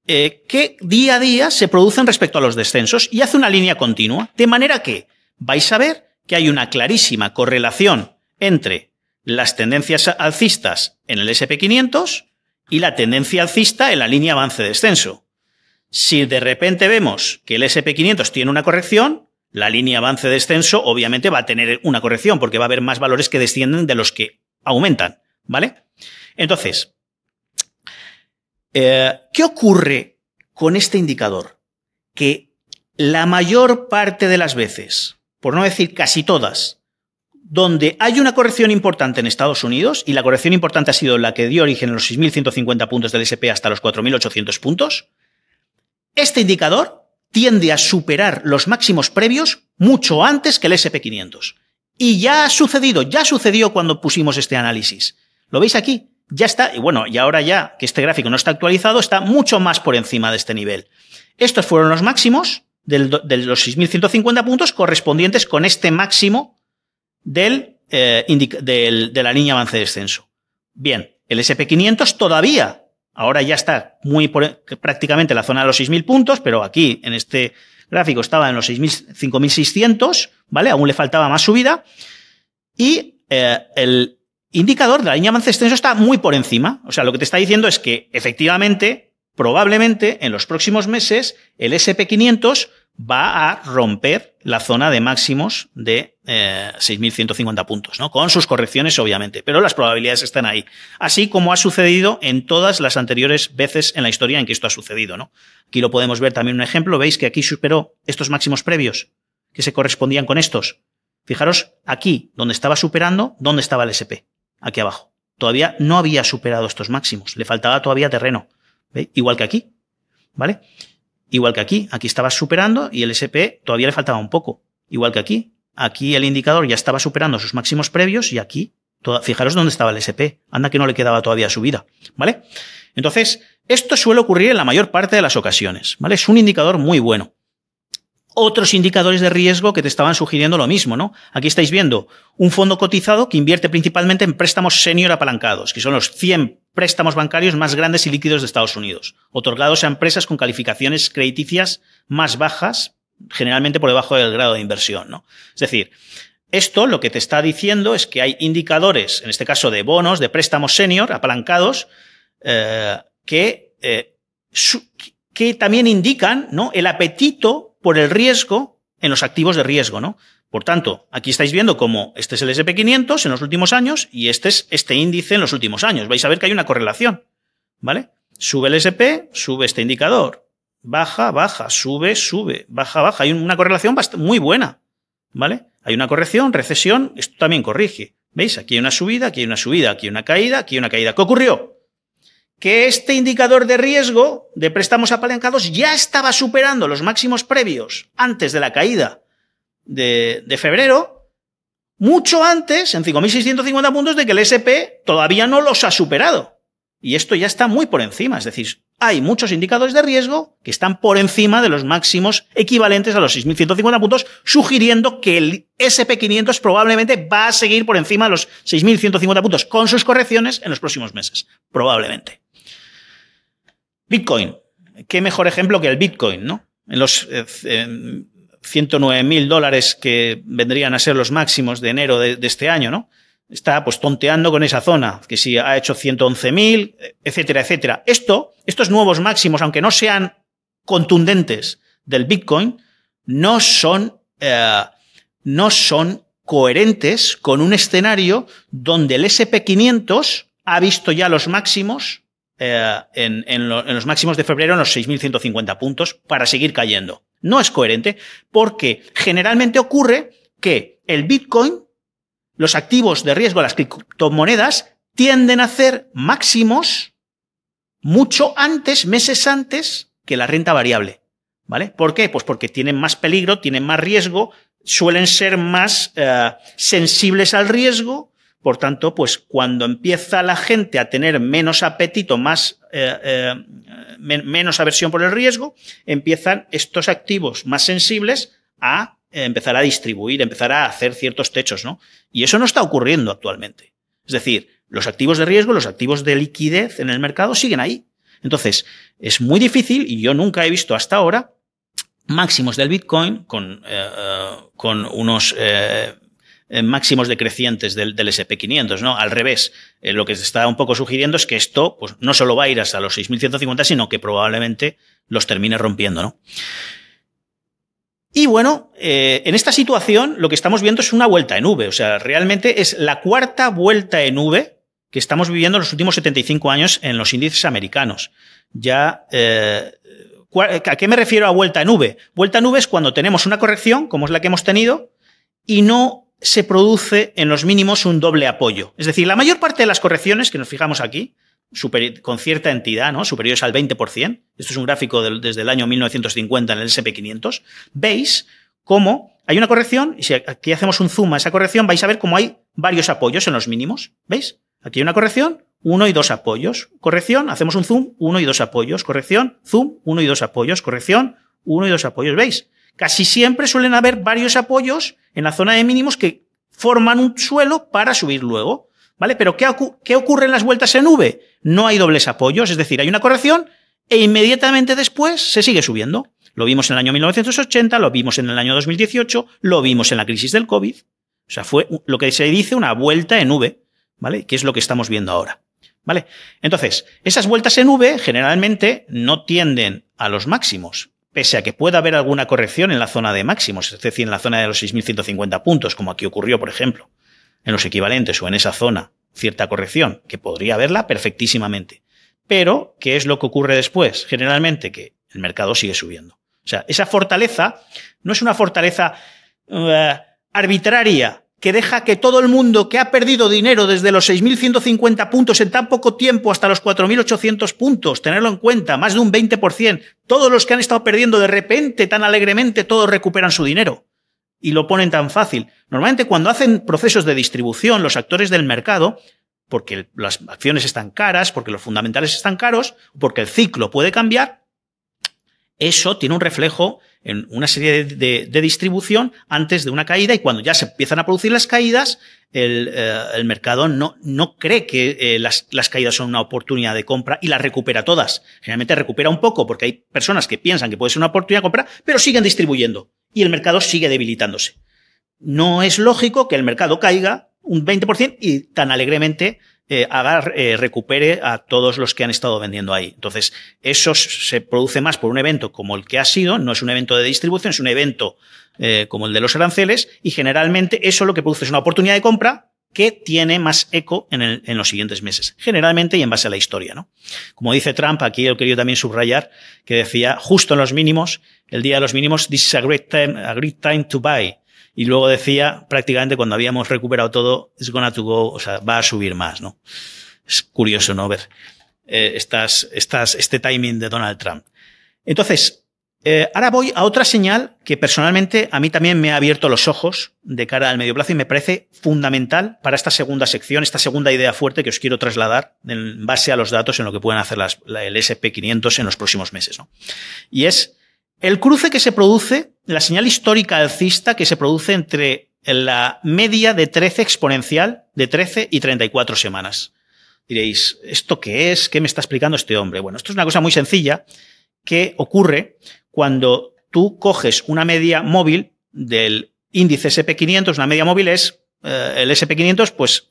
que día a día se producen respecto a los descensos y hace una línea continua. De manera que vais a ver que hay una clarísima correlación entre las tendencias alcistas en el SP500 y la tendencia alcista en la línea avance-descenso. Si de repente vemos que el SP500 tiene una corrección, la línea avance-descenso obviamente va a tener una corrección porque va a haber más valores que descienden de los que aumentan, ¿vale? Entonces, ¿qué ocurre con este indicador? Que la mayor parte de las veces, por no decir casi todas, donde hay una corrección importante en Estados Unidos, y la corrección importante ha sido la que dio origen a los 6.150 puntos del SP hasta los 4.800 puntos, este indicador tiende a superar los máximos previos mucho antes que el SP500. Y ya sucedió cuando pusimos este análisis. ¿Lo veis aquí? Ya está, y bueno, y ahora ya que este gráfico no está actualizado, está mucho más por encima de este nivel. Estos fueron los máximos de los 6.150 puntos correspondientes con este máximo de la línea avance de descenso. Bien, el SP500 todavía, ahora ya está prácticamente en la zona de los 6.000 puntos, pero aquí en este gráfico estaba en los 5.600, ¿vale? Aún le faltaba más subida. Y el indicador de la línea avance de descenso está muy por encima. O sea, lo que te está diciendo es que efectivamente, probablemente en los próximos meses, el SP500 va a romper la zona de máximos de 6.150 puntos, ¿no? Con sus correcciones, obviamente, pero las probabilidades están ahí. Así como ha sucedido en todas las anteriores veces en la historia en que esto ha sucedido, ¿no? Aquí lo podemos ver también un ejemplo. Veis que aquí superó estos máximos previos que se correspondían con estos. Fijaros aquí, donde estaba superando, ¿dónde estaba el SP? Aquí abajo. Todavía no había superado estos máximos. Le faltaba todavía terreno. ¿Veis? Igual que aquí, ¿vale? Igual que aquí estaba superando y el SP todavía le faltaba un poco. Igual que aquí el indicador ya estaba superando sus máximos previos y aquí, fijaros dónde estaba el SP. Anda que no le quedaba todavía subida, ¿vale? Entonces, esto suele ocurrir en la mayor parte de las ocasiones, ¿vale? Es un indicador muy bueno. Otros indicadores de riesgo que te estaban sugiriendo lo mismo, ¿no? Aquí estáis viendo un fondo cotizado que invierte principalmente en préstamos senior apalancados, que son los 100 préstamos bancarios más grandes y líquidos de Estados Unidos, otorgados a empresas con calificaciones crediticias más bajas, generalmente por debajo del grado de inversión, ¿no? Es decir, esto lo que te está diciendo es que hay indicadores, en este caso de bonos, de préstamos senior apalancados, que también indican, ¿no?, el apetito por el riesgo en los activos de riesgo, ¿no? Por tanto, aquí estáis viendo cómo este es el SP500 en los últimos años y este es este índice en los últimos años. Vais a ver que hay una correlación, ¿vale? Sube el SP, sube este indicador. Baja, baja, sube, sube, baja, baja. Hay una correlación muy buena, ¿vale? Hay una corrección, recesión, esto también corrige. ¿Veis? Aquí hay una subida, aquí hay una subida, aquí hay una caída, aquí hay una caída. ¿Qué ocurrió? Que este indicador de riesgo de préstamos apalancados ya estaba superando los máximos previos antes de la caída de febrero, mucho antes, en 5.650 puntos, de que el SP todavía no los ha superado. Y esto ya está muy por encima. Es decir, hay muchos indicadores de riesgo que están por encima de los máximos equivalentes a los 6.150 puntos, sugiriendo que el SP500 probablemente va a seguir por encima de los 6.150 puntos con sus correcciones en los próximos meses. Probablemente. Bitcoin. Qué mejor ejemplo que el Bitcoin, ¿no? En los $109.000 que vendrían a ser los máximos de enero de este año, ¿no? Está pues tonteando con esa zona, que si ha hecho 111.000, etcétera, etcétera. Estos nuevos máximos, aunque no sean contundentes del Bitcoin, no son coherentes con un escenario donde el SP500 ha visto ya los máximos en los máximos de febrero en los 6.150 puntos para seguir cayendo. No es coherente porque generalmente ocurre que el Bitcoin, los activos de riesgo, las criptomonedas, tienden a hacer máximos mucho antes, meses antes, que la renta variable, ¿vale? ¿Por qué? Pues porque tienen más peligro, tienen más riesgo, suelen ser más sensibles al riesgo. Por tanto, pues cuando empieza la gente a tener menos apetito, menos aversión por el riesgo, empiezan estos activos más sensibles a empezar a distribuir, empezar a hacer ciertos techos, ¿no? Y eso no está ocurriendo actualmente. Es decir, los activos de riesgo, los activos de liquidez en el mercado siguen ahí. Entonces, es muy difícil, y yo nunca he visto hasta ahora máximos del Bitcoin con unos máximos decrecientes del SP500, ¿no? Al revés, lo que se está un poco sugiriendo es que esto pues, no solo va a ir hasta los 6.150, sino que probablemente los termine rompiendo, ¿no? Y bueno, en esta situación lo que estamos viendo es una vuelta en V, o sea, realmente es la cuarta vuelta en V que estamos viviendo en los últimos 75 años en los índices americanos. Ya, ¿a qué me refiero a vuelta en V? Vuelta en V es cuando tenemos una corrección, como es la que hemos tenido, y no se produce en los mínimos un doble apoyo. Es decir, la mayor parte de las correcciones que nos fijamos aquí, con cierta entidad, ¿no? Superiores al 20%, esto es un gráfico desde el año 1950 en el S&P 500, veis cómo hay una corrección, y si aquí hacemos un zoom a esa corrección, vais a ver cómo hay varios apoyos en los mínimos, ¿veis? Aquí hay una corrección, 1 y 2 apoyos, corrección, hacemos un zoom, 1 y 2 apoyos, corrección, zoom, 1 y 2 apoyos, corrección, 1 y 2 apoyos, ¿veis? Casi siempre suelen haber varios apoyos en la zona de mínimos que forman un suelo para subir luego, ¿vale? Pero ¿qué ocurre en las vueltas en V? No hay dobles apoyos, es decir, hay una corrección e inmediatamente después se sigue subiendo. Lo vimos en el año 1980, lo vimos en el año 2018, lo vimos en la crisis del COVID. O sea, fue lo que se dice una vuelta en V, ¿vale? Que es lo que estamos viendo ahora, ¿vale? Entonces, esas vueltas en V generalmente no tienden a los máximos, pese a que pueda haber alguna corrección en la zona de máximos, es decir, en la zona de los 6.150 puntos, como aquí ocurrió, por ejemplo, en los equivalentes o en esa zona, cierta corrección, que podría haberla perfectísimamente. Pero, ¿qué es lo que ocurre después? Generalmente que el mercado sigue subiendo. O sea, esa fortaleza no es una fortaleza arbitraria que deja que todo el mundo que ha perdido dinero desde los 6.150 puntos en tan poco tiempo hasta los 4.800 puntos, tenerlo en cuenta, más de un 20%, todos los que han estado perdiendo de repente, tan alegremente, todos recuperan su dinero y lo ponen tan fácil. Normalmente cuando hacen procesos de distribución, los actores del mercado, porque las acciones están caras, porque los fundamentales están caros, porque el ciclo puede cambiar, eso tiene un reflejo en una serie de distribución antes de una caída, y cuando ya se empiezan a producir las caídas, el mercado no cree que las caídas son una oportunidad de compra y las recupera todas. Generalmente recupera un poco porque hay personas que piensan que puede ser una oportunidad de compra, pero siguen distribuyendo y el mercado sigue debilitándose. No es lógico que el mercado caiga un 20% y tan alegremente recupere a todos los que han estado vendiendo ahí. Entonces, eso se produce más por un evento como el que ha sido, no es un evento de distribución, es un evento como el de los aranceles, y generalmente eso lo que produce es una oportunidad de compra que tiene más eco en los siguientes meses, generalmente y en base a la historia, ¿no? Como dice Trump, aquí he querido también subrayar, que decía, justo en los mínimos, el día de los mínimos, this is a great time to buy. Y luego decía, prácticamente cuando habíamos recuperado todo, it's gonna to go, o sea, va a subir más, ¿no? Es curioso, ¿no? Ver este timing de Donald Trump. Entonces, ahora voy a otra señal que personalmente a mí también me ha abierto los ojos de cara al medio plazo y me parece fundamental para esta segunda sección, esta segunda idea fuerte que os quiero trasladar en base a los datos en lo que pueden hacer el S&P 500 en los próximos meses, ¿no? Y es el cruce que se produce, la señal histórica alcista que se produce entre la media de 13 exponencial de 13 y 34 semanas. Diréis, ¿esto qué es? ¿Qué me está explicando este hombre? Bueno, esto es una cosa muy sencilla que ocurre cuando tú coges una media móvil del índice S&P 500, una media móvil es el S&P 500, pues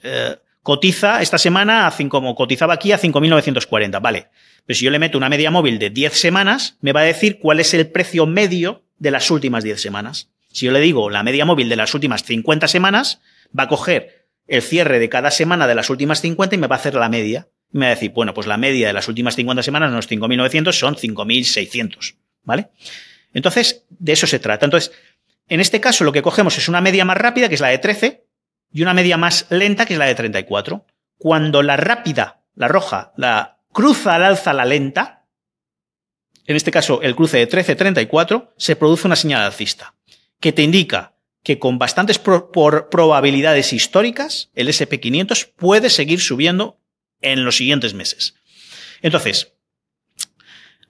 cotiza esta semana, como cotizaba aquí, a 5.940, vale. Pero si yo le meto una media móvil de 10 semanas, me va a decir cuál es el precio medio de las últimas 10 semanas. Si yo le digo la media móvil de las últimas 50 semanas, va a coger el cierre de cada semana de las últimas 50 y me va a hacer la media. Y me va a decir, bueno, pues la media de las últimas 50 semanas no es 5.900, son 5.600, ¿vale? Entonces, de eso se trata. Entonces, en este caso lo que cogemos es una media más rápida, que es la de 13, y una media más lenta, que es la de 34. Cuando la rápida, la roja, la cruza al alza la lenta, en este caso el cruce de 13-34, se produce una señal alcista, que te indica que con bastantes probabilidades históricas, el S&P 500 puede seguir subiendo en los siguientes meses. Entonces,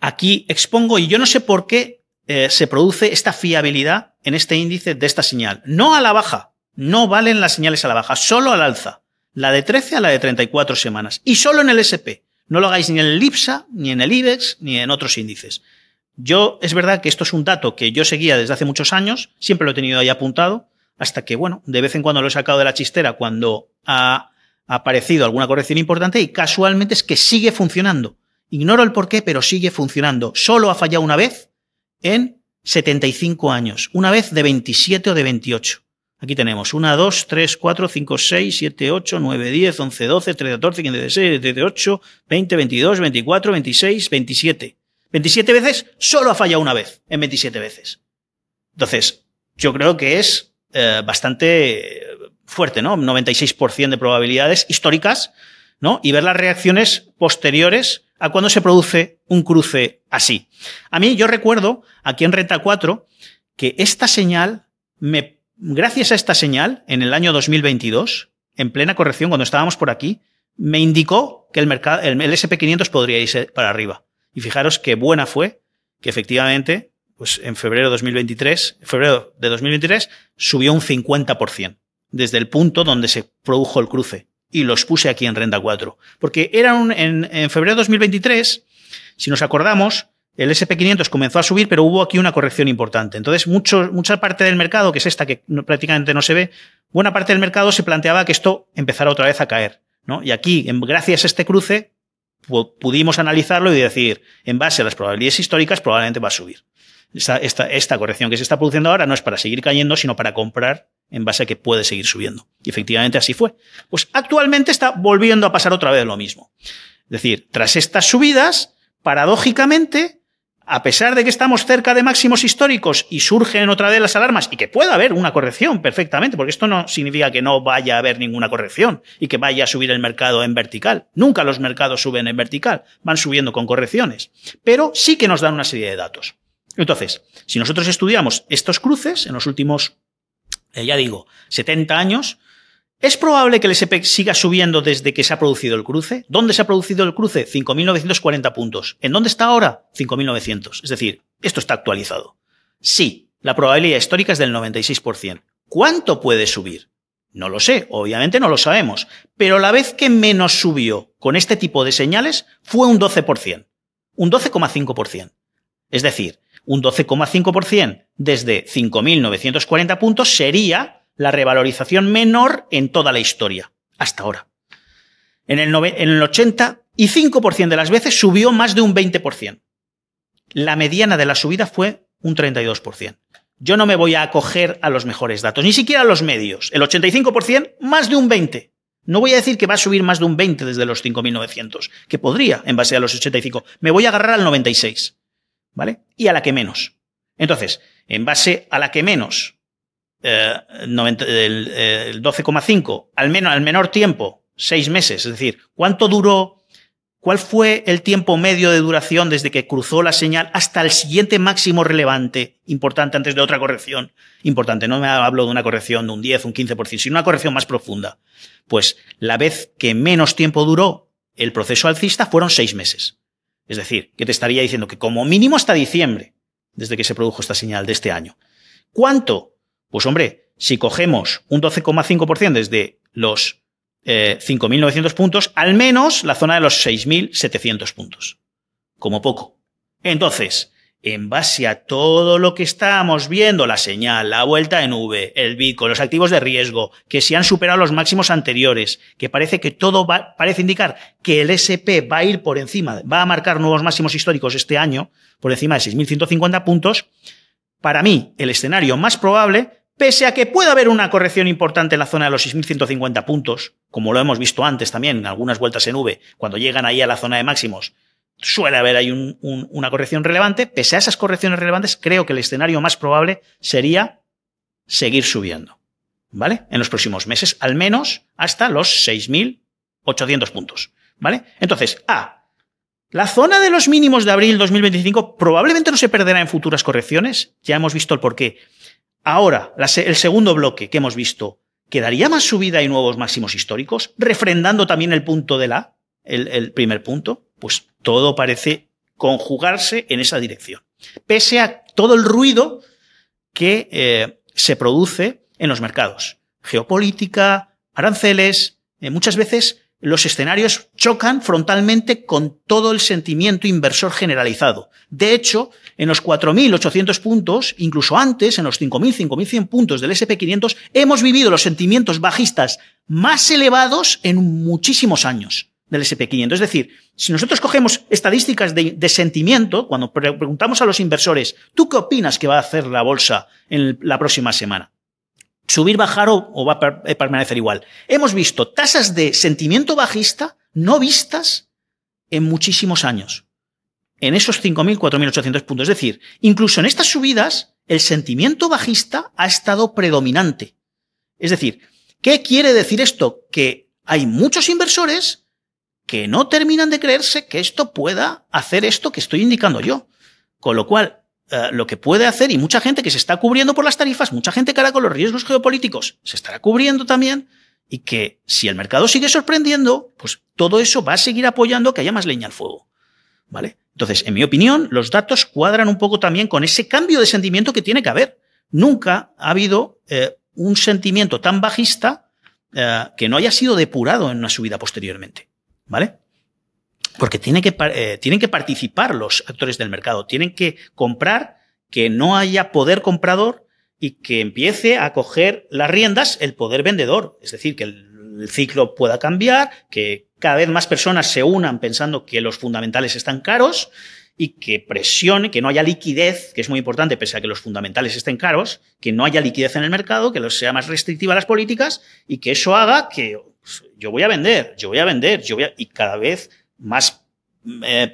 aquí expongo, y yo no sé por qué se produce esta fiabilidad en este índice de esta señal. No a la baja, no valen las señales a la baja, solo al alza. La de 13 a la de 34 semanas. Y solo en el S&P. No lo hagáis ni en el IPSA, ni en el IBEX, ni en otros índices. Es verdad que esto es un dato que yo seguía desde hace muchos años, siempre lo he tenido ahí apuntado, hasta que, bueno, de vez en cuando lo he sacado de la chistera cuando ha aparecido alguna corrección importante, y casualmente es que sigue funcionando. Ignoro el porqué, pero sigue funcionando. Solo ha fallado una vez en 75 años. Una vez de 27 o de 28. Aquí tenemos 1, 2, 3, 4, 5, 6, 7, 8, 9, 10, 11, 12, 13, 14, 15, 16, 18, 20, 22, 24, 26, 27. 27 veces, solo ha fallado una vez en 27 veces. Entonces, yo creo que es bastante fuerte, ¿no? 96% de probabilidades históricas, ¿no? Y ver las reacciones posteriores a cuando se produce un cruce así. A mí, yo recuerdo aquí en Renta 4 que esta señal, gracias a esta señal, en el año 2022, en plena corrección, cuando estábamos por aquí, me indicó que el SP500 podría irse para arriba. Y fijaros qué buena fue que efectivamente, pues en febrero de 2023, subió un 50% desde el punto donde se produjo el cruce. Y los puse aquí en Renta 4. Porque en febrero de 2023, si nos acordamos, el SP500 comenzó a subir, pero hubo aquí una corrección importante. Entonces, mucha parte del mercado, que es esta que prácticamente no se ve, buena parte del mercado se planteaba que esto empezara otra vez a caer, ¿no? Y aquí, gracias a este cruce, pudimos analizarlo y decir, en base a las probabilidades históricas, probablemente va a subir. Esta corrección que se está produciendo ahora no es para seguir cayendo, sino para comprar en base a que puede seguir subiendo. Y efectivamente así fue. Pues actualmente está volviendo a pasar otra vez lo mismo. Es decir, tras estas subidas, paradójicamente, a pesar de que estamos cerca de máximos históricos y surgen otra vez las alarmas y que pueda haber una corrección perfectamente, porque esto no significa que no vaya a haber ninguna corrección y que vaya a subir el mercado en vertical. Nunca los mercados suben en vertical, van subiendo con correcciones. Pero sí que nos dan una serie de datos. Entonces, si nosotros estudiamos estos cruces en los últimos, 70 años, ¿es probable que el SP siga subiendo desde que se ha producido el cruce? ¿Dónde se ha producido el cruce? 5.940 puntos. ¿En dónde está ahora? 5.900. Es decir, esto está actualizado. Sí, la probabilidad histórica es del 96%. ¿Cuánto puede subir? No lo sé, obviamente no lo sabemos. Pero la vez que menos subió con este tipo de señales fue un 12%. Un 12,5%. Es decir, un 12,5% desde 5.940 puntos sería la revalorización menor en toda la historia, hasta ahora. En el 85% de las veces subió más de un 20%. La mediana de la subida fue un 32%. Yo no me voy a acoger a los mejores datos, ni siquiera a los medios. El 85%, más de un 20%. No voy a decir que va a subir más de un 20% desde los 5.900, que podría en base a los 85%. Me voy a agarrar al 96%. ¿Vale? Y a la que menos. Entonces, en base a la que menos, el 12,5 al menor tiempo, 6 meses, es decir, ¿cuánto duró? ¿Cuál fue el tiempo medio de duración desde que cruzó la señal hasta el siguiente máximo relevante, importante antes de otra corrección? Importante, no me hablo de una corrección de un 10, un 15%, sino una corrección más profunda. Pues la vez que menos tiempo duró el proceso alcista fueron 6 meses. Es decir, que te estaría diciendo que como mínimo hasta diciembre, desde que se produjo esta señal de este año. ¿Cuánto? Pues hombre, si cogemos un 12,5% desde los 5.900 puntos, al menos la zona de los 6.700 puntos. Como poco. Entonces, en base a todo lo que estábamos viendo, la señal, la vuelta en V, el Bitcoin, los activos de riesgo, que se han superado los máximos anteriores, que parece que todo parece indicar que el SP va a ir por encima, va a marcar nuevos máximos históricos este año, por encima de 6.150 puntos, para mí, el escenario más probable, pese a que pueda haber una corrección importante en la zona de los 6.150 puntos, como lo hemos visto antes también en algunas vueltas en V, cuando llegan ahí a la zona de máximos, suele haber ahí una corrección relevante. Pese a esas correcciones relevantes, creo que el escenario más probable sería seguir subiendo, ¿vale? En los próximos meses, al menos hasta los 6.800 puntos, ¿vale? Entonces, la zona de los mínimos de abril 2025 probablemente no se perderá en futuras correcciones. Ya hemos visto el porqué. Ahora, el segundo bloque que hemos visto, ¿quedaría más subida y nuevos máximos históricos? Refrendando también el punto de el primer punto. Pues todo parece conjugarse en esa dirección. Pese a todo el ruido que se produce en los mercados. Geopolítica, aranceles, muchas veces los escenarios chocan frontalmente con todo el sentimiento inversor generalizado. De hecho, en los 4.800 puntos, incluso antes, en los 5.000, 5.100 puntos del SP500, hemos vivido los sentimientos bajistas más elevados en muchísimos años del SP500. Es decir, si nosotros cogemos estadísticas de sentimiento, cuando preguntamos a los inversores, ¿tú qué opinas que va a hacer la bolsa en la próxima semana? ¿Subir, bajar o va a permanecer igual? Hemos visto tasas de sentimiento bajista no vistas en muchísimos años. En esos 5.000, 4.800 puntos. Es decir, incluso en estas subidas, el sentimiento bajista ha estado predominante. Es decir, ¿qué quiere decir esto? Que hay muchos inversores que no terminan de creerse que esto pueda hacer esto que estoy indicando yo. Con lo cual, lo que puede hacer, y mucha gente que se está cubriendo por las tarifas, mucha gente que ahora con los riesgos geopolíticos se estará cubriendo también, y que si el mercado sigue sorprendiendo, pues todo eso va a seguir apoyando que haya más leña al fuego, ¿vale? Entonces, en mi opinión, los datos cuadran un poco también con ese cambio de sentimiento que tiene que haber. Nunca ha habido un sentimiento tan bajista que no haya sido depurado en una subida posteriormente, ¿vale? Porque tienen que participar los actores del mercado, tienen que comprar, que no haya poder comprador y que empiece a coger las riendas el poder vendedor. Es decir, que el ciclo pueda cambiar, que cada vez más personas se unan pensando que los fundamentales están caros y que presione, que no haya liquidez, que es muy importante, pese a que los fundamentales estén caros, que no haya liquidez en el mercado, que sea más restrictiva las políticas y que eso haga que pues, yo voy a vender, y cada vez más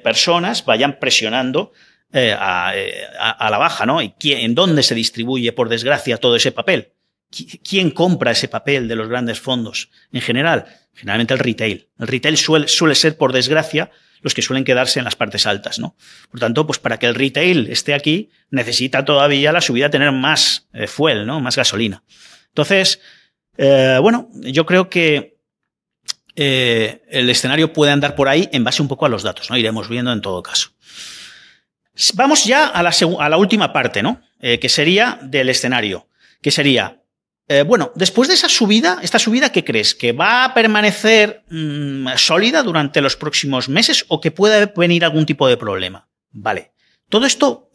personas vayan presionando a la baja, ¿no? ¿Y en dónde se distribuye, por desgracia, todo ese papel? ¿Quién compra ese papel de los grandes fondos? En general, generalmente el retail. El retail suele ser, por desgracia, los que suelen quedarse en las partes altas, ¿no? Por tanto, pues para que el retail esté aquí, necesita todavía la subida tener más fuel, ¿no? Más gasolina. Entonces, bueno, yo creo que el escenario puede andar por ahí en base un poco a los datos, ¿no? Iremos viendo en todo caso. Vamos ya a la última parte, ¿no? Que sería del escenario, que sería, bueno, después de esa subida, ¿esta subida qué crees? ¿Que va a permanecer sólida durante los próximos meses o que puede venir algún tipo de problema? Vale. Todo esto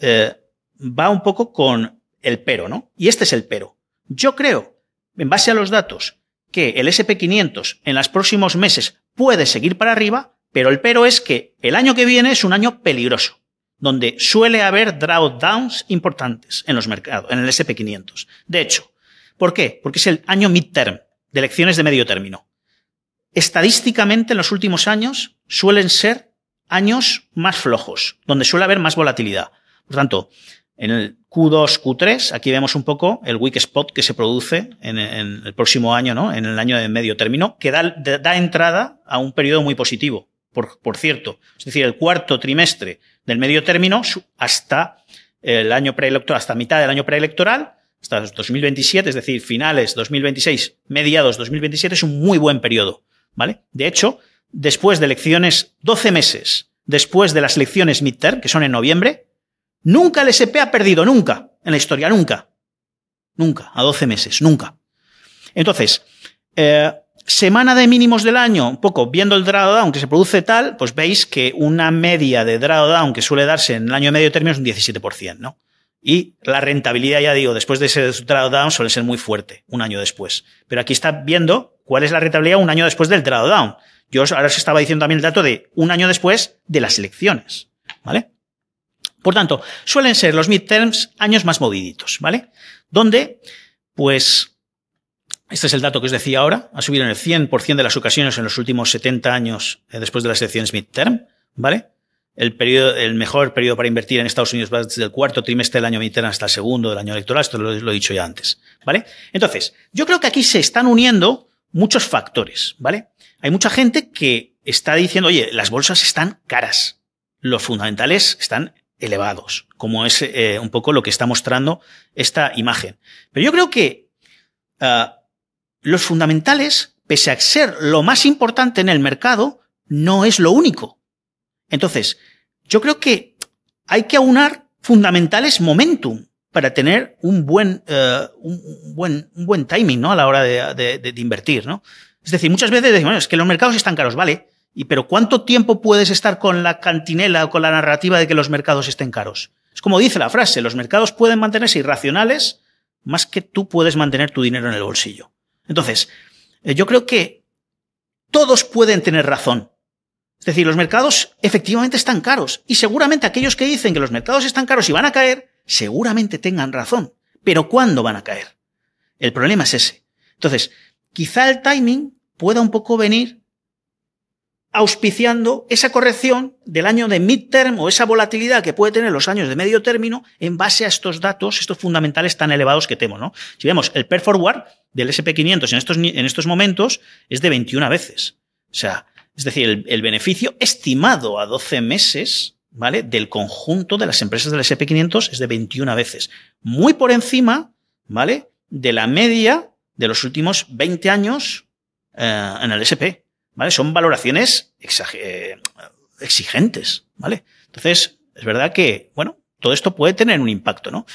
va un poco con el pero, ¿no? Y este es el pero. Yo creo, en base a los datos, que el S&P 500 en los próximos meses puede seguir para arriba, pero el pero es que el año que viene es un año peligroso, donde suele haber drawdowns importantes en los mercados, en el S&P 500. De hecho, ¿por qué? Porque es el año midterm, de elecciones de medio término. Estadísticamente, en los últimos años suelen ser años más flojos, donde suele haber más volatilidad. Por tanto, en el Q2, Q3, aquí vemos un poco el weak spot que se produce en el próximo año, ¿no? En el año de medio término, que da entrada a un periodo muy positivo, por cierto. Es decir, el cuarto trimestre del medio término hasta el año preelectoral, hasta mitad del año preelectoral, hasta 2027, es decir, finales 2026, mediados 2027, es un muy buen periodo, ¿vale? De hecho, después de elecciones, 12 meses después de las elecciones midterm, que son en noviembre, nunca el S&P ha perdido, nunca, en la historia, nunca. Nunca, a 12 meses, nunca. Entonces, semana de mínimos del año, un poco viendo el drawdown que se produce tal, pues veis que una media de drawdown que suele darse en el año de medio término es un 17%, ¿no? Y la rentabilidad, ya digo, después de ese drawdown suele ser muy fuerte, un año después. Pero aquí está viendo cuál es la rentabilidad un año después del drawdown. Yo ahora os estaba diciendo también el dato de un año después de las elecciones, ¿vale? Por tanto, suelen ser los midterms años más moviditos, ¿vale? Donde, pues, este es el dato que os decía ahora, ha subido en el 100% de las ocasiones en los últimos 70 años después de las elecciones midterm, ¿vale? El mejor periodo para invertir en Estados Unidos va desde el cuarto trimestre del año midterm hasta el segundo del año electoral, esto lo he dicho ya antes, ¿vale? Entonces, yo creo que aquí se están uniendo muchos factores, ¿vale? Hay mucha gente que está diciendo, oye, las bolsas están caras, los fundamentales están elevados, como es un poco lo que está mostrando esta imagen. Pero yo creo que los fundamentales, pese a ser lo más importante en el mercado, no es lo único. Entonces, yo creo que hay que aunar fundamentales momentum para tener un buen timing, ¿no? A la hora de invertir, ¿no? Es decir, muchas veces decimos, bueno, es que los mercados están caros, vale. Pero ¿cuánto tiempo puedes estar con la cantinela o con la narrativa de que los mercados estén caros? Es como dice la frase, los mercados pueden mantenerse irracionales más que tú puedes mantener tu dinero en el bolsillo. Entonces, yo creo que todos pueden tener razón. Es decir, los mercados efectivamente están caros y seguramente aquellos que dicen que los mercados están caros y van a caer, seguramente tengan razón. Pero ¿cuándo van a caer? El problema es ese. Entonces, quizá el timing pueda un poco venir auspiciando esa corrección del año de midterm o esa volatilidad que puede tener los años de medio término en base a estos datos, estos fundamentales tan elevados que tenemos, ¿no? Si vemos el PER forward del S&P 500 en estos momentos es de 21 veces. O sea, Es decir, el beneficio estimado a 12 meses, ¿vale?, del conjunto de las empresas del S&P 500 es de 21 veces. Muy por encima, ¿vale?, de la media de los últimos 20 años en el S&P, ¿vale? Son valoraciones exigentes, ¿vale? Entonces, es verdad que, bueno, todo esto puede tener un impacto, ¿no?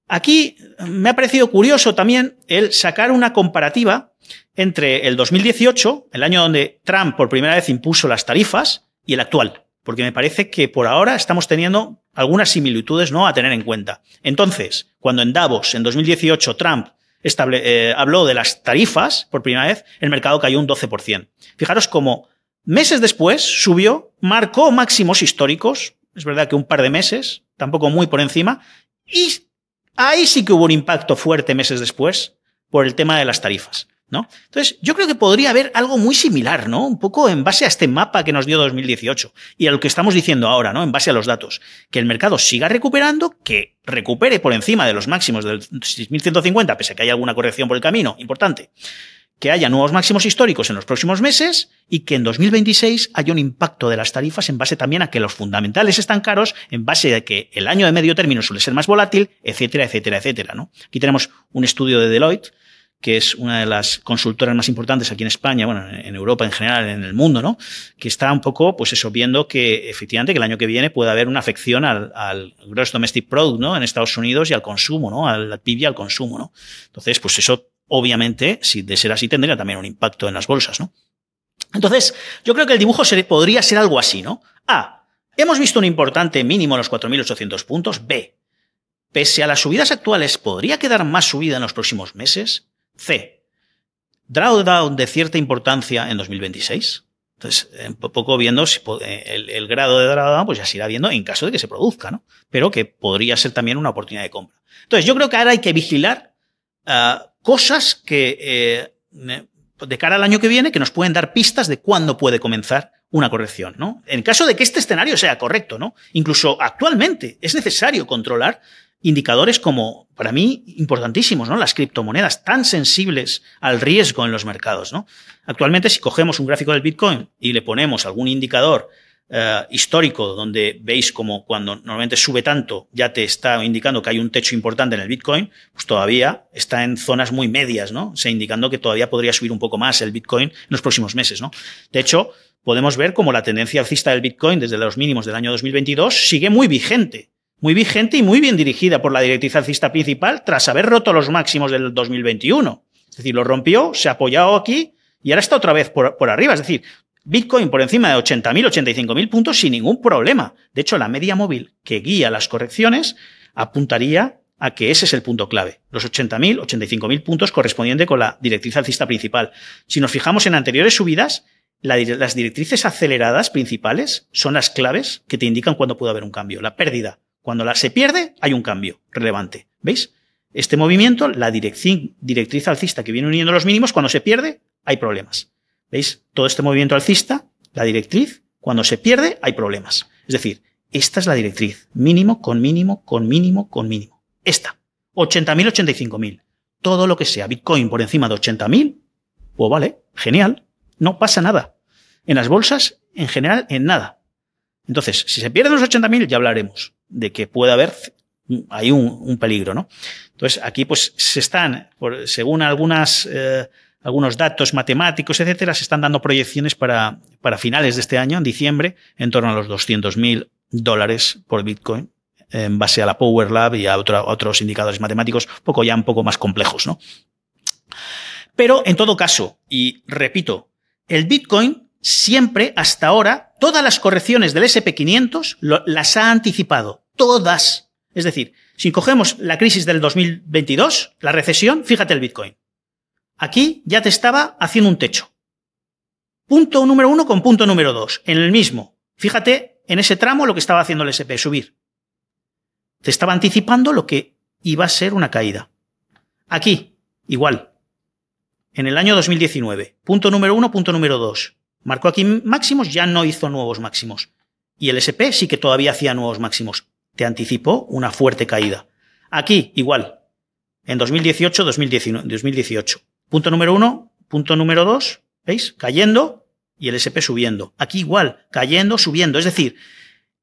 Aquí me ha parecido curioso también el sacar una comparativa entre el 2018, el año donde Trump por primera vez impuso las tarifas, y el actual, porque me parece que por ahora estamos teniendo algunas similitudes, ¿no?, a tener en cuenta. Entonces, cuando en Davos, en 2018, Trump habló de las tarifas por primera vez, el mercado cayó un 12%. Fijaros cómo meses después subió, marcó máximos históricos, es verdad que un par de meses, tampoco muy por encima, y ahí sí que hubo un impacto fuerte meses después por el tema de las tarifas, ¿no? Entonces, yo creo que podría haber algo muy similar, ¿no? Un poco en base a este mapa que nos dio 2018 y a lo que estamos diciendo ahora, ¿no? En base a los datos. Que el mercado siga recuperando, que recupere por encima de los máximos del 6.150, pese a que haya alguna corrección por el camino, importante. Que haya nuevos máximos históricos en los próximos meses y que en 2026 haya un impacto de las tarifas en base también a que los fundamentales están caros, en base a que el año de medio término suele ser más volátil, etcétera, etcétera, etcétera, ¿no? Aquí tenemos un estudio de Deloitte, que es una de las consultoras más importantes aquí en España, bueno, en Europa en general, en el mundo, ¿no? Que está un poco, pues eso, viendo que efectivamente que el año que viene puede haber una afección al Gross Domestic Product, ¿no?, en Estados Unidos y al consumo, ¿no?, al PIB y al consumo, ¿no? Entonces, pues eso, obviamente, si de ser así, tendría también un impacto en las bolsas, ¿no? Entonces, yo creo que el dibujo podría ser algo así, ¿no? A, hemos visto un importante mínimo en los 4.800 puntos. B, pese a las subidas actuales, ¿podría quedar más subida en los próximos meses? C, drawdown de cierta importancia en 2026. Entonces, un poco viendo si el grado de drawdown, pues ya se irá viendo en caso de que se produzca, ¿no? Pero que podría ser también una oportunidad de compra. Entonces, yo creo que ahora hay que vigilar cosas que de cara al año que viene que nos pueden dar pistas de cuándo puede comenzar una corrección, ¿no? En caso de que este escenario sea correcto, ¿no? Incluso actualmente es necesario controlar indicadores como, para mí, importantísimos, ¿no? Las criptomonedas tan sensibles al riesgo en los mercados, ¿no? Actualmente, si cogemos un gráfico del Bitcoin y le ponemos algún indicador histórico donde veis como cuando normalmente sube tanto ya te está indicando que hay un techo importante en el Bitcoin, pues todavía está en zonas muy medias, ¿no? O sea, indicando que todavía podría subir un poco más el Bitcoin en los próximos meses, ¿no? De hecho, podemos ver como la tendencia alcista del Bitcoin desde los mínimos del año 2022 sigue muy vigente y muy bien dirigida por la directriz alcista principal tras haber roto los máximos del 2021. Es decir, lo rompió, se ha apoyado aquí y ahora está otra vez por arriba. Es decir, Bitcoin por encima de 80.000, 85.000 puntos sin ningún problema. De hecho, la media móvil que guía las correcciones apuntaría a que ese es el punto clave. Los 80.000, 85.000 puntos correspondiente con la directriz alcista principal. Si nos fijamos en anteriores subidas, las directrices aceleradas principales son las claves que te indican cuándo puede haber un cambio. La pérdida. Cuando se pierde, hay un cambio relevante. ¿Veis? Este movimiento, la directriz alcista que viene uniendo los mínimos, cuando se pierde, hay problemas. ¿Veis? Todo este movimiento alcista, la directriz, cuando se pierde, hay problemas. Es decir, esta es la directriz. Mínimo, con mínimo, con mínimo, con mínimo. Esta. 80.000, 85.000. Todo lo que sea Bitcoin por encima de 80.000, pues vale, genial. No pasa nada. En las bolsas, en general, en nada. Entonces, si se pierden los 80.000, ya hablaremos de que puede haber hay un peligro, ¿no? Entonces, aquí pues se están, según algunos datos matemáticos, etcétera, se están dando proyecciones para finales de este año, en diciembre, en torno a los $200.000 por Bitcoin, en base a la Power Lab y a otros indicadores matemáticos un poco más complejos, ¿no? Pero, en todo caso, y repito, el Bitcoin siempre, hasta ahora, todas las correcciones del S&P 500 las ha anticipado. Todas. Es decir, si cogemos la crisis del 2022, la recesión, fíjate el Bitcoin. Aquí ya te estaba haciendo un techo. Punto número 1 con punto número 2. En el mismo. Fíjate en ese tramo lo que estaba haciendo el S&P, subir. Te estaba anticipando lo que iba a ser una caída. Aquí, igual. En el año 2019. Punto número 1, punto número 2. Marcó aquí máximos, ya no hizo nuevos máximos. Y el S&P sí que todavía hacía nuevos máximos. Te anticipó una fuerte caída. Aquí, igual. En 2018. Punto número 1, punto número 2, ¿veis? Cayendo, y el S&P subiendo. Aquí igual, cayendo, subiendo. Es decir,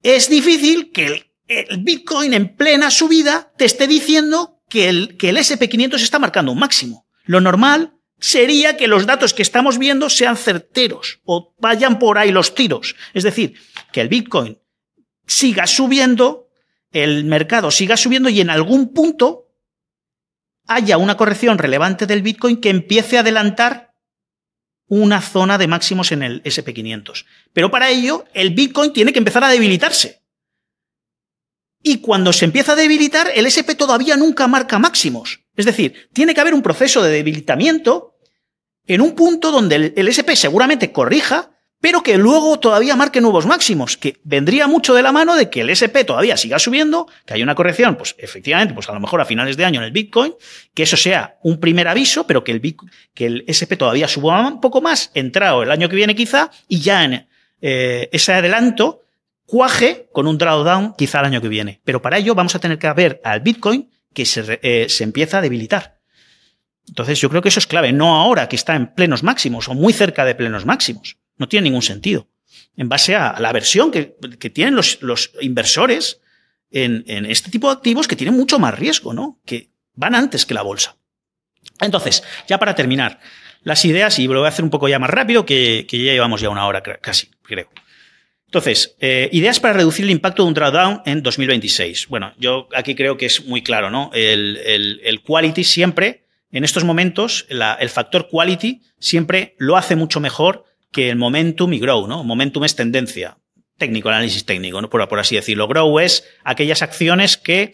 es difícil que el Bitcoin en plena subida te esté diciendo que el S&P 500 está marcando un máximo. Lo normal sería que los datos que estamos viendo sean certeros o vayan por ahí los tiros. Es decir, que el Bitcoin siga subiendo, el mercado siga subiendo y en algún punto haya una corrección relevante del Bitcoin que empiece a adelantar una zona de máximos en el S&P 500. Pero para ello, el Bitcoin tiene que empezar a debilitarse. Y cuando se empieza a debilitar, el S&P todavía nunca marca máximos. Es decir, tiene que haber un proceso de debilitamiento en un punto donde el S&P seguramente corrija, pero que luego todavía marque nuevos máximos, que vendría mucho de la mano de que el S&P todavía siga subiendo, que haya una corrección, pues efectivamente, pues a lo mejor a finales de año en el Bitcoin, que eso sea un primer aviso, pero que el S&P todavía suba un poco más, entrado el año que viene quizá, y ya en ese adelanto cuaje con un drawdown quizá el año que viene. Pero para ello vamos a tener que ver al Bitcoin que se empieza a debilitar. Entonces yo creo que eso es clave, no ahora que está en plenos máximos o muy cerca de plenos máximos. No tiene ningún sentido. En base a la aversión que tienen los inversores en este tipo de activos que tienen mucho más riesgo, ¿no? Que van antes que la bolsa. Entonces, ya para terminar, las ideas, y lo voy a hacer un poco ya más rápido, que ya llevamos ya una hora casi, creo. Entonces, ideas para reducir el impacto de un drawdown en 2026. Bueno, yo aquí creo que es muy claro, ¿no? El quality siempre, en estos momentos, el factor quality siempre lo hace mucho mejor que el momentum y grow, ¿no? Momentum es tendencia, técnico, análisis técnico, ¿no? Por así decirlo. Grow es aquellas acciones que,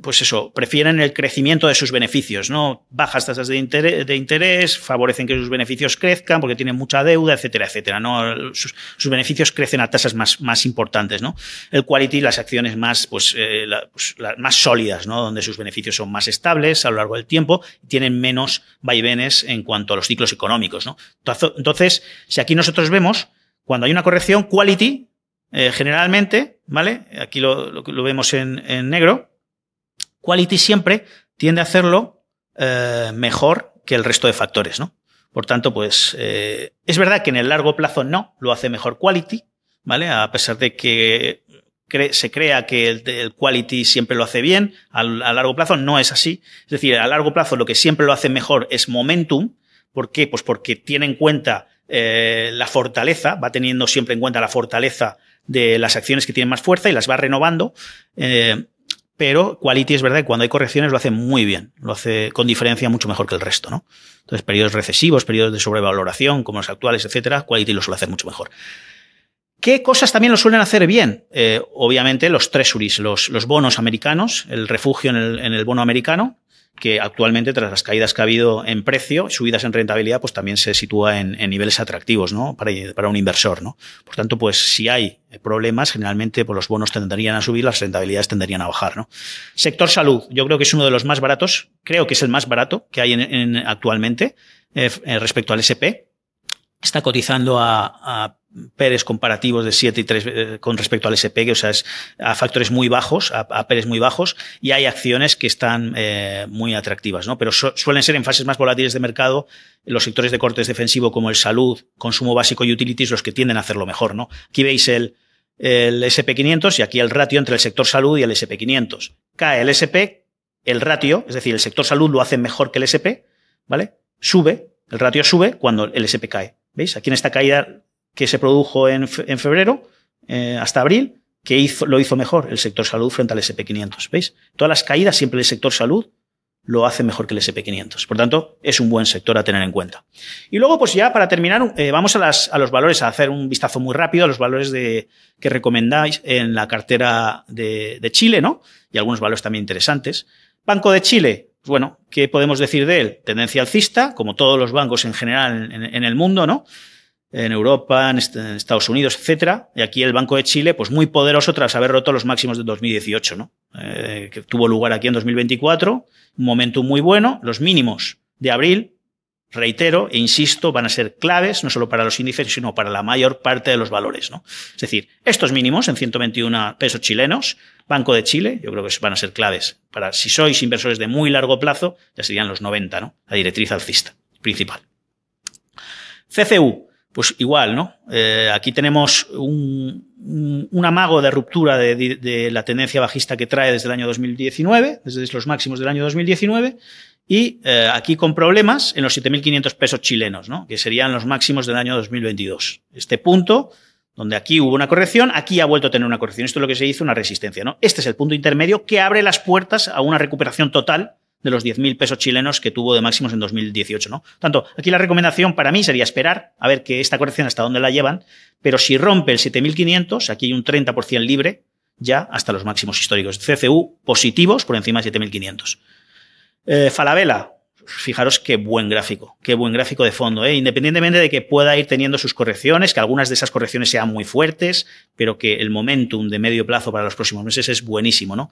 pues eso, prefieren el crecimiento de sus beneficios, ¿no? Bajas tasas de interés, favorecen que sus beneficios crezcan porque tienen mucha deuda, etcétera, etcétera, ¿no? Sus beneficios crecen a tasas más importantes, ¿no? El quality, las acciones más, las más sólidas, ¿no? Donde sus beneficios son más estables a lo largo del tiempo y tienen menos vaivenes en cuanto a los ciclos económicos, ¿no? Entonces, si aquí nosotros vemos, cuando hay una corrección, quality, generalmente, ¿vale? Aquí lo vemos en negro. Quality siempre tiende a hacerlo mejor que el resto de factores, ¿no? Por tanto, pues es verdad que en el largo plazo no lo hace mejor quality, ¿vale? A pesar de que se crea que el quality siempre lo hace bien, a largo plazo no es así. Es decir, a largo plazo lo que siempre lo hace mejor es momentum. ¿Por qué? Pues porque tiene en cuenta la fortaleza, va teniendo siempre en cuenta la fortaleza de las acciones que tienen más fuerza y las va renovando. Pero quality es verdad que cuando hay correcciones lo hace muy bien, lo hace con diferencia mucho mejor que el resto, ¿no? Entonces, periodos recesivos, periodos de sobrevaloración, como los actuales, etcétera, quality lo suele hacer mucho mejor. ¿Qué cosas también lo suelen hacer bien? Obviamente los treasuries, los bonos americanos, el refugio en el bono americano, que actualmente, tras las caídas que ha habido en precio, subidas en rentabilidad, pues también se sitúa en niveles atractivos, ¿no? Para un inversor, ¿no? Por tanto, pues si hay problemas, generalmente pues los bonos tenderían a subir, las rentabilidades tenderían a bajar, ¿no? Sector salud, yo creo que es uno de los más baratos, creo que es el más barato que hay actualmente respecto al S&P. Está cotizando a PERs comparativos de 7 y 3 con respecto al S&P, o sea, es a factores muy bajos, a PERs muy bajos, y hay acciones que están muy atractivas, ¿no? Pero suelen ser en fases más volátiles de mercado los sectores de cortes defensivo como el salud, consumo básico y utilities los que tienden a hacerlo mejor, ¿no? Aquí veis el S&P 500 y aquí el ratio entre el sector salud y el S&P 500. Cae el S&P, el ratio, es decir, el sector salud lo hace mejor que el S&P, ¿vale? Sube, el ratio sube cuando el S&P cae. ¿Veis? Aquí en esta caída que se produjo en febrero hasta abril, lo hizo mejor el sector salud frente al S&P 500. ¿Veis? Todas las caídas siempre el sector salud lo hace mejor que el S&P 500. Por tanto, es un buen sector a tener en cuenta. Y luego, pues ya para terminar, vamos a los valores, a hacer un vistazo muy rápido a los valores que recomendáis en la cartera de Chile, ¿no? Y algunos valores también interesantes. Banco de Chile. Bueno, ¿qué podemos decir de él? Tendencia alcista, como todos los bancos en general en el mundo, ¿no? En Europa, en Estados Unidos, etcétera. Y aquí el Banco de Chile, pues muy poderoso tras haber roto los máximos de 2018, ¿no? Que tuvo lugar aquí en 2024. Un momento muy bueno. Los mínimos de abril, reitero e insisto, van a ser claves, no solo para los índices, sino para la mayor parte de los valores, ¿no? Es decir, estos mínimos en 121 pesos chilenos, Banco de Chile, yo creo que van a ser claves para, si sois inversores de muy largo plazo, ya serían los 90, ¿no? La directriz alcista principal. CCU. pues igual, ¿no? Aquí tenemos un amago de ruptura de la tendencia bajista que trae desde el año 2019, desde los máximos del año 2019, y aquí con problemas en los 7.500 pesos chilenos, ¿no? Que serían los máximos del año 2022. Este punto, donde aquí hubo una corrección, aquí ha vuelto a tener una corrección. Esto es lo que se hizo una resistencia, ¿no? Este es el punto intermedio que abre las puertas a una recuperación total de los 10.000 pesos chilenos que tuvo de máximos en 2018, ¿no? Tanto, aquí la recomendación para mí sería esperar a ver que esta corrección hasta dónde la llevan, pero si rompe el 7.500, aquí hay un 30% libre ya hasta los máximos históricos. CCU positivos por encima de 7.500. Falabella, fijaros qué buen gráfico de fondo, independientemente de que pueda ir teniendo sus correcciones, que algunas de esas correcciones sean muy fuertes, pero que el momentum de medio plazo para los próximos meses es buenísimo, ¿no?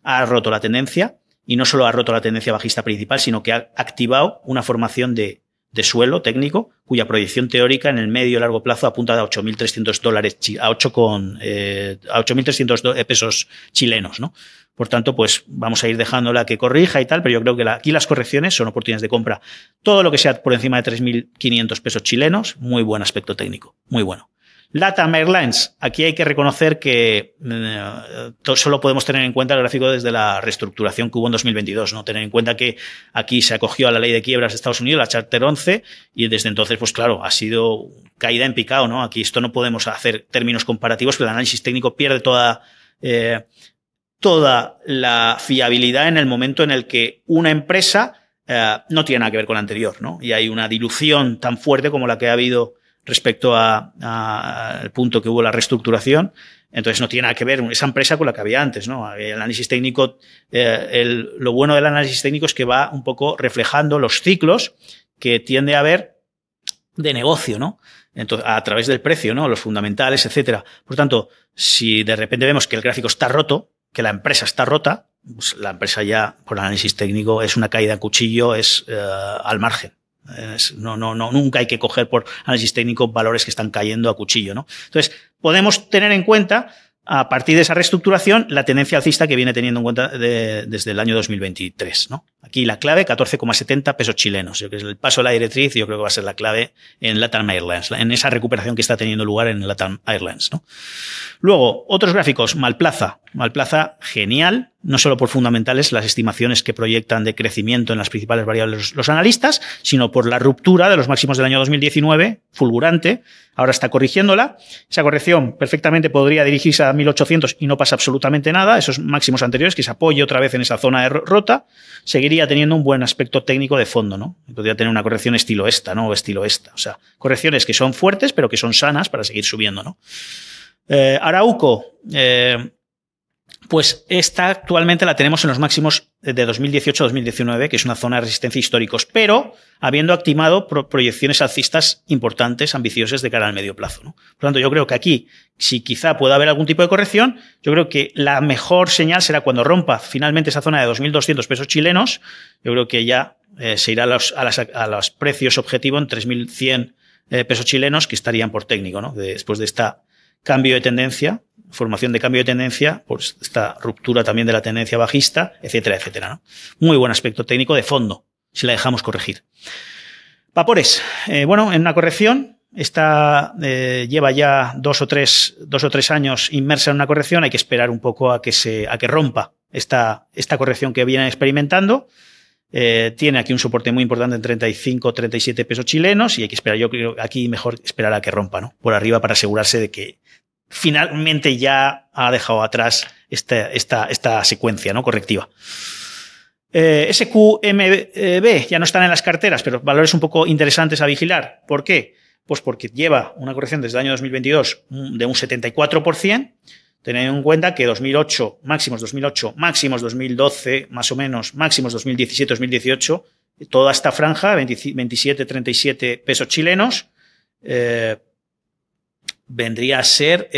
Ha roto la tendencia. Y no solo ha roto la tendencia bajista principal, sino que ha activado una formación de suelo técnico, cuya proyección teórica en el medio y largo plazo apunta a $8.300, a 8.300 pesos chilenos, ¿no? Por tanto, pues vamos a ir dejándola que corrija y tal, pero yo creo que aquí las correcciones son oportunidades de compra. Todo lo que sea por encima de 3.500 pesos chilenos, muy buen aspecto técnico, muy bueno. LATAM Airlines, aquí hay que reconocer que solo podemos tener en cuenta el gráfico desde la reestructuración que hubo en 2022, ¿no? Tener en cuenta que aquí se acogió a la ley de quiebras de Estados Unidos, la Charter 11, y desde entonces, pues claro, ha sido caída en picado, ¿no? Aquí esto no podemos hacer términos comparativos, pero el análisis técnico pierde toda la fiabilidad en el momento en el que una empresa no tiene nada que ver con la anterior, ¿no? Y hay una dilución tan fuerte como la que ha habido respecto al punto que hubo la reestructuración. Entonces no tiene nada que ver esa empresa con la que había antes, ¿no? El análisis técnico, lo bueno del análisis técnico es que va un poco reflejando los ciclos que tiende a haber de negocio, ¿no? Entonces, a través del precio, ¿no? Los fundamentales, etcétera. Por tanto, si de repente vemos que el gráfico está roto, que la empresa está rota, pues la empresa ya, por análisis técnico, es una caída en cuchillo, es al margen. Nunca hay que coger por análisis técnico valores que están cayendo a cuchillo, ¿no? Entonces, podemos tener en cuenta, a partir de esa reestructuración, la tendencia alcista que viene teniendo en cuenta desde el año 2023, ¿no? Aquí la clave, 14,70 pesos chilenos. Yo creo que el paso de la directriz, yo creo que va a ser la clave en LATAM Airlines, en esa recuperación que está teniendo lugar en LATAM Airlines, ¿no? Luego, otros gráficos, Malplaza, genial, no solo por fundamentales, las estimaciones que proyectan de crecimiento en las principales variables los analistas, sino por la ruptura de los máximos del año 2019, fulgurante, ahora está corrigiéndola. Esa corrección perfectamente podría dirigirse a 1.800 y no pasa absolutamente nada, esos máximos anteriores, que se apoye otra vez en esa zona de rota, seguiría teniendo un buen aspecto técnico de fondo, ¿no? Podría tener una corrección estilo esta, ¿no? O estilo esta. O sea, correcciones que son fuertes, pero que son sanas para seguir subiendo, ¿no? Arauco, pues esta actualmente la tenemos en los máximos de 2018-2019, que es una zona de resistencia históricos, pero habiendo activado proyecciones alcistas importantes, ambiciosas de cara al medio plazo, ¿no? Por lo tanto, yo creo que aquí, si quizá pueda haber algún tipo de corrección, yo creo que la mejor señal será cuando rompa finalmente esa zona de 2.200 pesos chilenos. Yo creo que ya se irá a los precios objetivo en 3.100 pesos chilenos, que estarían por técnico, ¿no? Después de esta cambio de tendencia, formación de cambio de tendencia, pues esta ruptura también de la tendencia bajista, etcétera, etcétera, ¿no? Muy buen aspecto técnico de fondo, si la dejamos corregir. Vapores, bueno, en una corrección, esta lleva ya dos o tres años inmersa en una corrección, hay que esperar un poco a que rompa esta corrección que viene experimentando. Tiene aquí un soporte muy importante en 35-37 pesos chilenos y hay que esperar, yo creo que aquí mejor esperar a que rompa, ¿no? Por arriba para asegurarse de que finalmente ya ha dejado atrás esta secuencia, ¿no? Correctiva. SQMB ya no están en las carteras, pero valores un poco interesantes a vigilar. ¿Por qué? Pues porque lleva una corrección desde el año 2022 de un 74%. Teniendo en cuenta que 2008, máximos 2012, más o menos, máximos 2017, 2018, toda esta franja, 27, 37 pesos chilenos, vendría a ser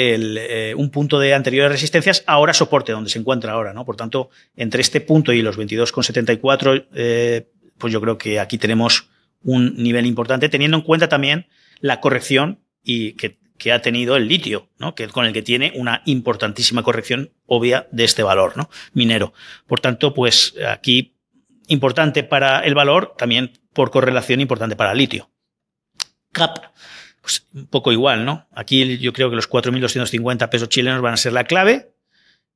un punto de anteriores resistencias, ahora soporte, donde se encuentra ahora, ¿no? Por tanto, entre este punto y los 22,74, pues yo creo que aquí tenemos un nivel importante, teniendo en cuenta también la corrección y que ha tenido el litio, ¿no? Con el que tiene una importantísima corrección obvia de este valor, ¿no? Minero. Por tanto, pues aquí importante para el valor, también por correlación importante para el litio. CAP pues un poco igual, ¿no? Aquí yo creo que los 4.250 pesos chilenos van a ser la clave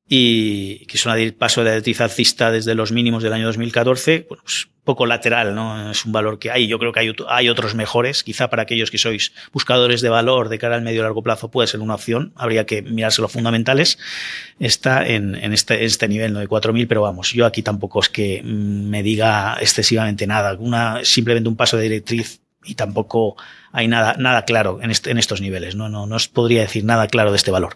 y que es un paso de directriz alcista desde los mínimos del año 2014, bueno, pues un poco lateral, ¿no? Es un valor que hay. Yo creo que hay otros mejores. Quizá para aquellos que sois buscadores de valor de cara al medio y largo plazo puede ser una opción. Habría que mirarse los fundamentales. Está en este nivel, ¿no? De 4.000, pero vamos, yo aquí tampoco es que me diga excesivamente nada. Simplemente un paso de directriz y tampoco hay nada claro en estos niveles. No os podría decir nada claro de este valor.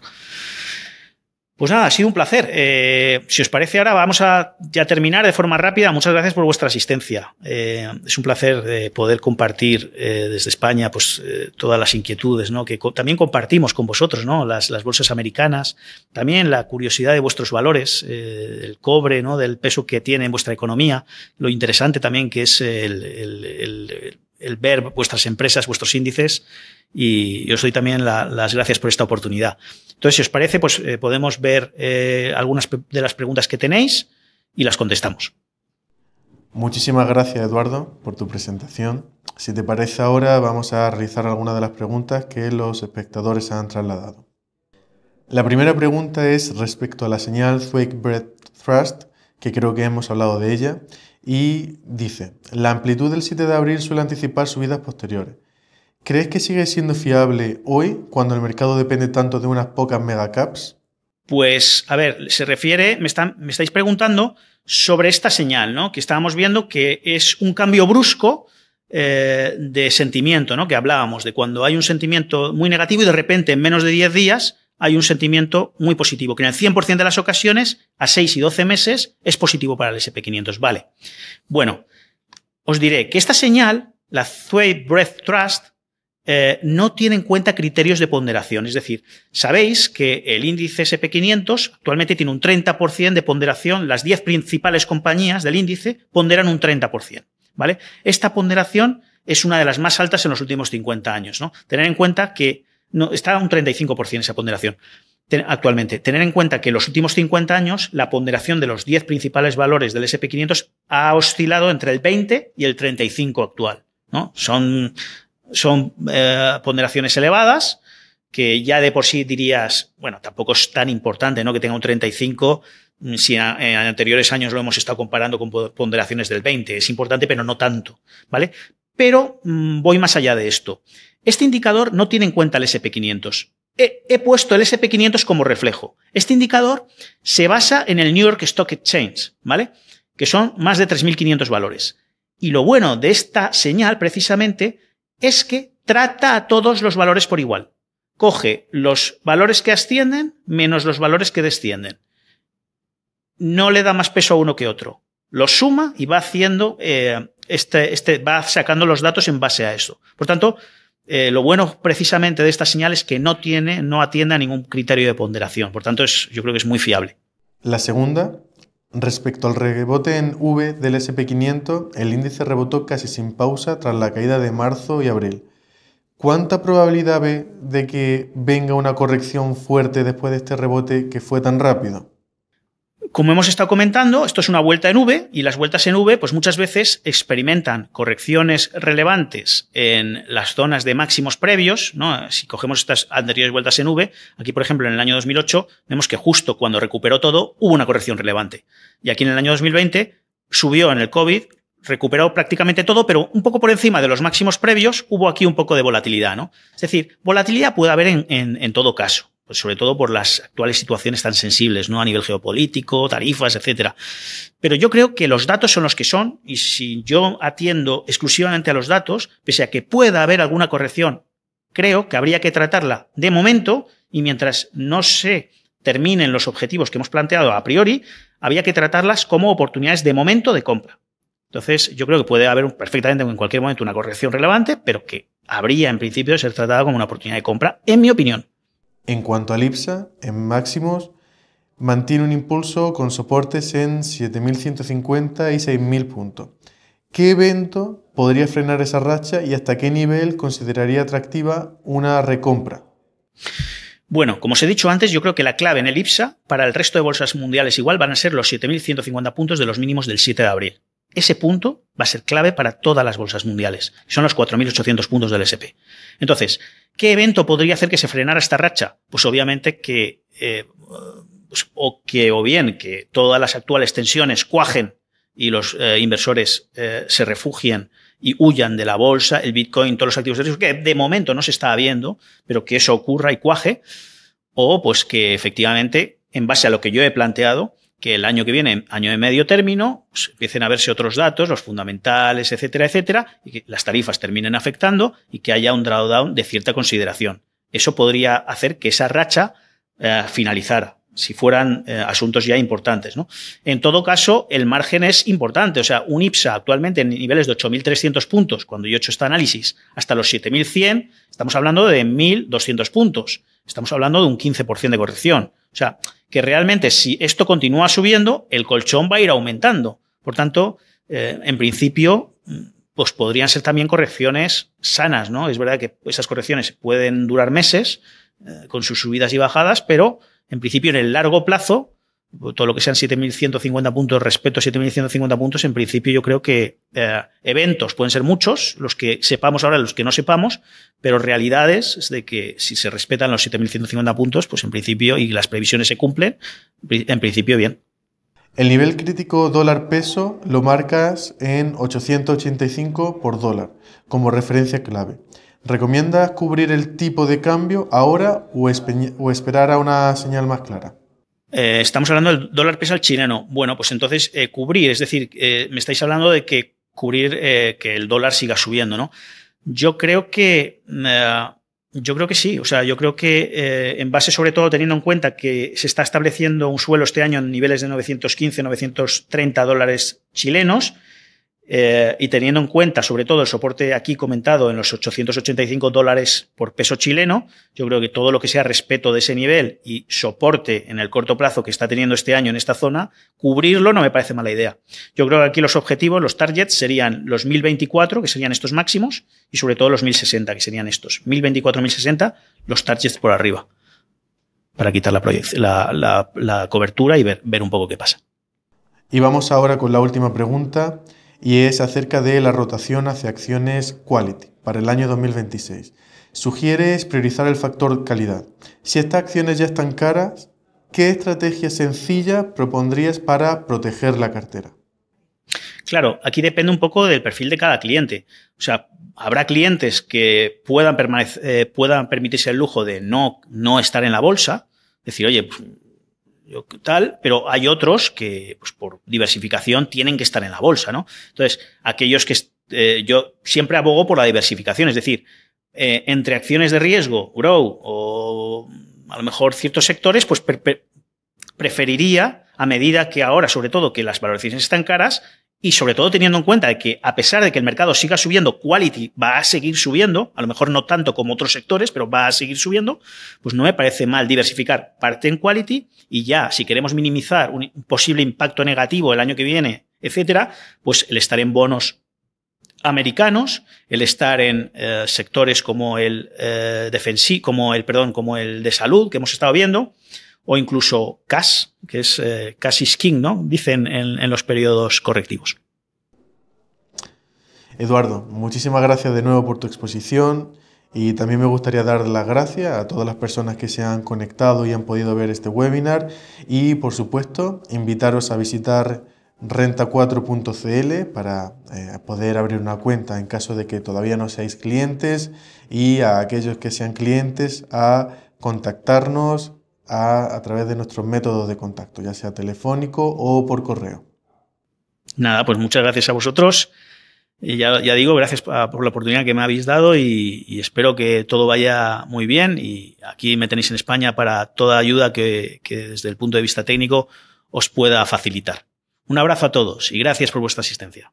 Pues nada, ha sido un placer. Si os parece, ahora vamos a ya terminar de forma rápida. Muchas gracias por vuestra asistencia. Es un placer poder compartir desde España pues todas las inquietudes, ¿no? Que también compartimos con vosotros, ¿no? Las bolsas americanas, también la curiosidad de vuestros valores, el cobre, ¿no? Del peso que tiene en vuestra economía, lo interesante también que es el ver vuestras empresas, vuestros índices, y os doy también las gracias por esta oportunidad. Entonces, si os parece, pues podemos ver algunas de las preguntas que tenéis y las contestamos. Muchísimas gracias, Eduardo, por tu presentación. Si te parece, ahora vamos a realizar algunas de las preguntas que los espectadores han trasladado. La primera pregunta es respecto a la señal Thwaite Breadth Thrust, que creo que hemos hablado de ella, y dice: la amplitud del 7 de abril suele anticipar subidas posteriores. ¿Crees que sigue siendo fiable hoy, cuando el mercado depende tanto de unas pocas megacaps? Pues, a ver, se refiere, me estáis preguntando sobre esta señal, ¿no? Que estábamos viendo que es un cambio brusco de sentimiento, ¿no? Que hablábamos de cuando hay un sentimiento muy negativo y de repente en menos de 10 días hay un sentimiento muy positivo, que en el 100% de las ocasiones, a 6 y 12 meses, es positivo para el S&P 500. Vale. Bueno, os diré que esta señal, la Thwaite Breadth Thrust, no tiene en cuenta criterios de ponderación. Es decir, sabéis que el índice S&P 500 actualmente tiene un 30% de ponderación. Las 10 principales compañías del índice ponderan un 30%. ¿Vale? Esta ponderación es una de las más altas en los últimos 50 años, ¿no? Tener en cuenta que no, está a un 35% esa ponderación actualmente. Tener en cuenta que en los últimos 50 años la ponderación de los 10 principales valores del S&P 500 ha oscilado entre el 20 y el 35 actual, ¿no? Son ponderaciones elevadas que ya de por sí dirías, bueno, tampoco es tan importante, ¿no? Que tenga un 35, si en anteriores años lo hemos estado comparando con ponderaciones del 20. Es importante, pero no tanto, ¿vale? Pero voy más allá de esto. Este indicador no tiene en cuenta el S&P 500. He puesto el S&P 500 como reflejo. Este indicador se basa en el New York Stock Exchange, ¿vale? Que son más de 3.500 valores. Y lo bueno de esta señal, precisamente, es que trata a todos los valores por igual. Coge los valores que ascienden menos los valores que descienden. No le da más peso a uno que otro. Los suma y va haciendo, va sacando los datos en base a eso. Por tanto, lo bueno precisamente de esta señal es que no atiende a ningún criterio de ponderación. Por tanto, yo creo que es muy fiable. La segunda, respecto al rebote en V del S&P 500, el índice rebotó casi sin pausa tras la caída de marzo y abril. ¿Cuánta probabilidad ve de que venga una corrección fuerte después de este rebote que fue tan rápido? Como hemos estado comentando, esto es una vuelta en V y las vueltas en V pues muchas veces experimentan correcciones relevantes en las zonas de máximos previos, ¿no? Si cogemos estas anteriores vueltas en V, aquí por ejemplo en el año 2008 vemos que justo cuando recuperó todo hubo una corrección relevante. Y aquí en el año 2020 subió en el COVID, recuperó prácticamente todo, pero un poco por encima de los máximos previos hubo aquí un poco de volatilidad, ¿no? Es decir, volatilidad puede haber en todo caso. Pues sobre todo por las actuales situaciones tan sensibles, ¿no? A nivel geopolítico, tarifas, etcétera. Pero yo creo que los datos son los que son, y si yo atiendo exclusivamente a los datos, pese a que pueda haber alguna corrección, creo que habría que tratarla de momento, y mientras no se terminen los objetivos que hemos planteado a priori, habría que tratarlas como oportunidades de momento de compra. Entonces, yo creo que puede haber perfectamente en cualquier momento una corrección relevante, pero que habría en principio de ser tratada como una oportunidad de compra, en mi opinión. En cuanto al IPSA, en máximos, mantiene un impulso con soportes en 7.150 y 6.000 puntos. ¿Qué evento podría frenar esa racha y hasta qué nivel consideraría atractiva una recompra? Bueno, como os he dicho antes, yo creo que la clave en el IPSA para el resto de bolsas mundiales igual van a ser los 7.150 puntos de los mínimos del 7 de abril. ese punto va a ser clave para todas las bolsas mundiales. Son los 4.800 puntos del S&P. Entonces, ¿qué evento podría hacer que se frenara esta racha? Pues obviamente que o bien que todas las actuales tensiones cuajen y los inversores se refugien y huyan de la bolsa, el Bitcoin, todos los activos de riesgo, que de momento no se está viendo, pero que eso ocurra y cuaje, o pues que efectivamente, en base a lo que yo he planteado, que el año que viene, año de medio término, pues empiecen a verse otros datos, los fundamentales, etcétera, etcétera, y que las tarifas terminen afectando y que haya un drawdown de cierta consideración. Eso podría hacer que esa racha finalizara, si fueran asuntos ya importantes, ¿no? En todo caso, el margen es importante. O sea, un IPSA actualmente en niveles de 8.300 puntos, cuando yo he hecho este análisis, hasta los 7.100, estamos hablando de 1.200 puntos. Estamos hablando de un 15% de corrección. O sea, que realmente si esto continúa subiendo, el colchón va a ir aumentando. Por tanto, en principio, pues podrían ser también correcciones sanas, ¿no? Es verdad que esas correcciones pueden durar meses, con sus subidas y bajadas, pero en principio en el largo plazo, todo lo que sean 7.150 puntos respecto a 7.150 puntos, en principio yo creo que eventos pueden ser muchos, los que sepamos ahora, los que no sepamos, pero realidades es de que si se respetan los 7.150 puntos, pues en principio, y las previsiones se cumplen, en principio bien. El nivel crítico dólar-peso lo marcas en 885 por dólar como referencia clave. ¿Recomiendas cubrir el tipo de cambio ahora o esperar a una señal más clara? Estamos hablando del dólar peso al chileno. Bueno, pues entonces cubrir, es decir, me estáis hablando de que cubrir que el dólar siga subiendo, ¿no? Yo creo que sí. O sea, yo creo que en base sobre todo teniendo en cuenta que se está estableciendo un suelo este año en niveles de 915, 930 dólares chilenos, y teniendo en cuenta sobre todo el soporte aquí comentado en los 885 dólares por peso chileno, yo creo que todo lo que sea respeto de ese nivel y soporte en el corto plazo que está teniendo este año en esta zona, cubrirlo no me parece mala idea. Yo creo que aquí los objetivos, los targets, serían los 1024, que serían estos máximos, y sobre todo los 1060, que serían estos. 1024, 1060, los targets por arriba, para quitar la cobertura y ver un poco qué pasa. Y vamos ahora con la última pregunta, y es acerca de la rotación hacia acciones quality para el año 2026. Sugieres priorizar el factor calidad. Si estas acciones ya están caras, ¿qué estrategia sencilla propondrías para proteger la cartera? Claro, aquí depende un poco del perfil de cada cliente. O sea, habrá clientes que puedan permitirse el lujo de no estar en la bolsa, decir, oye, pues, tal, pero hay otros que, pues por diversificación, tienen que estar en la bolsa, ¿no? Entonces, aquellos que yo siempre abogo por la diversificación, es decir, entre acciones de riesgo, grow, o a lo mejor ciertos sectores, pues preferiría, a medida que ahora, sobre todo, que las valorizaciones están caras, y sobre todo teniendo en cuenta de que a pesar de que el mercado siga subiendo, quality va a seguir subiendo, a lo mejor no tanto como otros sectores, pero va a seguir subiendo, pues no me parece mal diversificar parte en quality y ya, si queremos minimizar un posible impacto negativo el año que viene, etcétera, pues el estar en bonos americanos, el estar en sectores como el como el de salud que hemos estado viendo, o incluso cash, que es cash is king, ¿no? Dicen en los periodos correctivos. Eduardo, muchísimas gracias de nuevo por tu exposición y también me gustaría dar las gracias a todas las personas que se han conectado y han podido ver este webinar y, por supuesto, invitaros a visitar renta4.cl para poder abrir una cuenta en caso de que todavía no seáis clientes y a aquellos que sean clientes a contactarnos a través de nuestros métodos de contacto, ya sea telefónico o por correo. Nada, pues muchas gracias a vosotros. Y ya digo, gracias por la oportunidad que me habéis dado y espero que todo vaya muy bien. Y aquí me tenéis en España para toda ayuda que desde el punto de vista técnico os pueda facilitar. Un abrazo a todos y gracias por vuestra asistencia.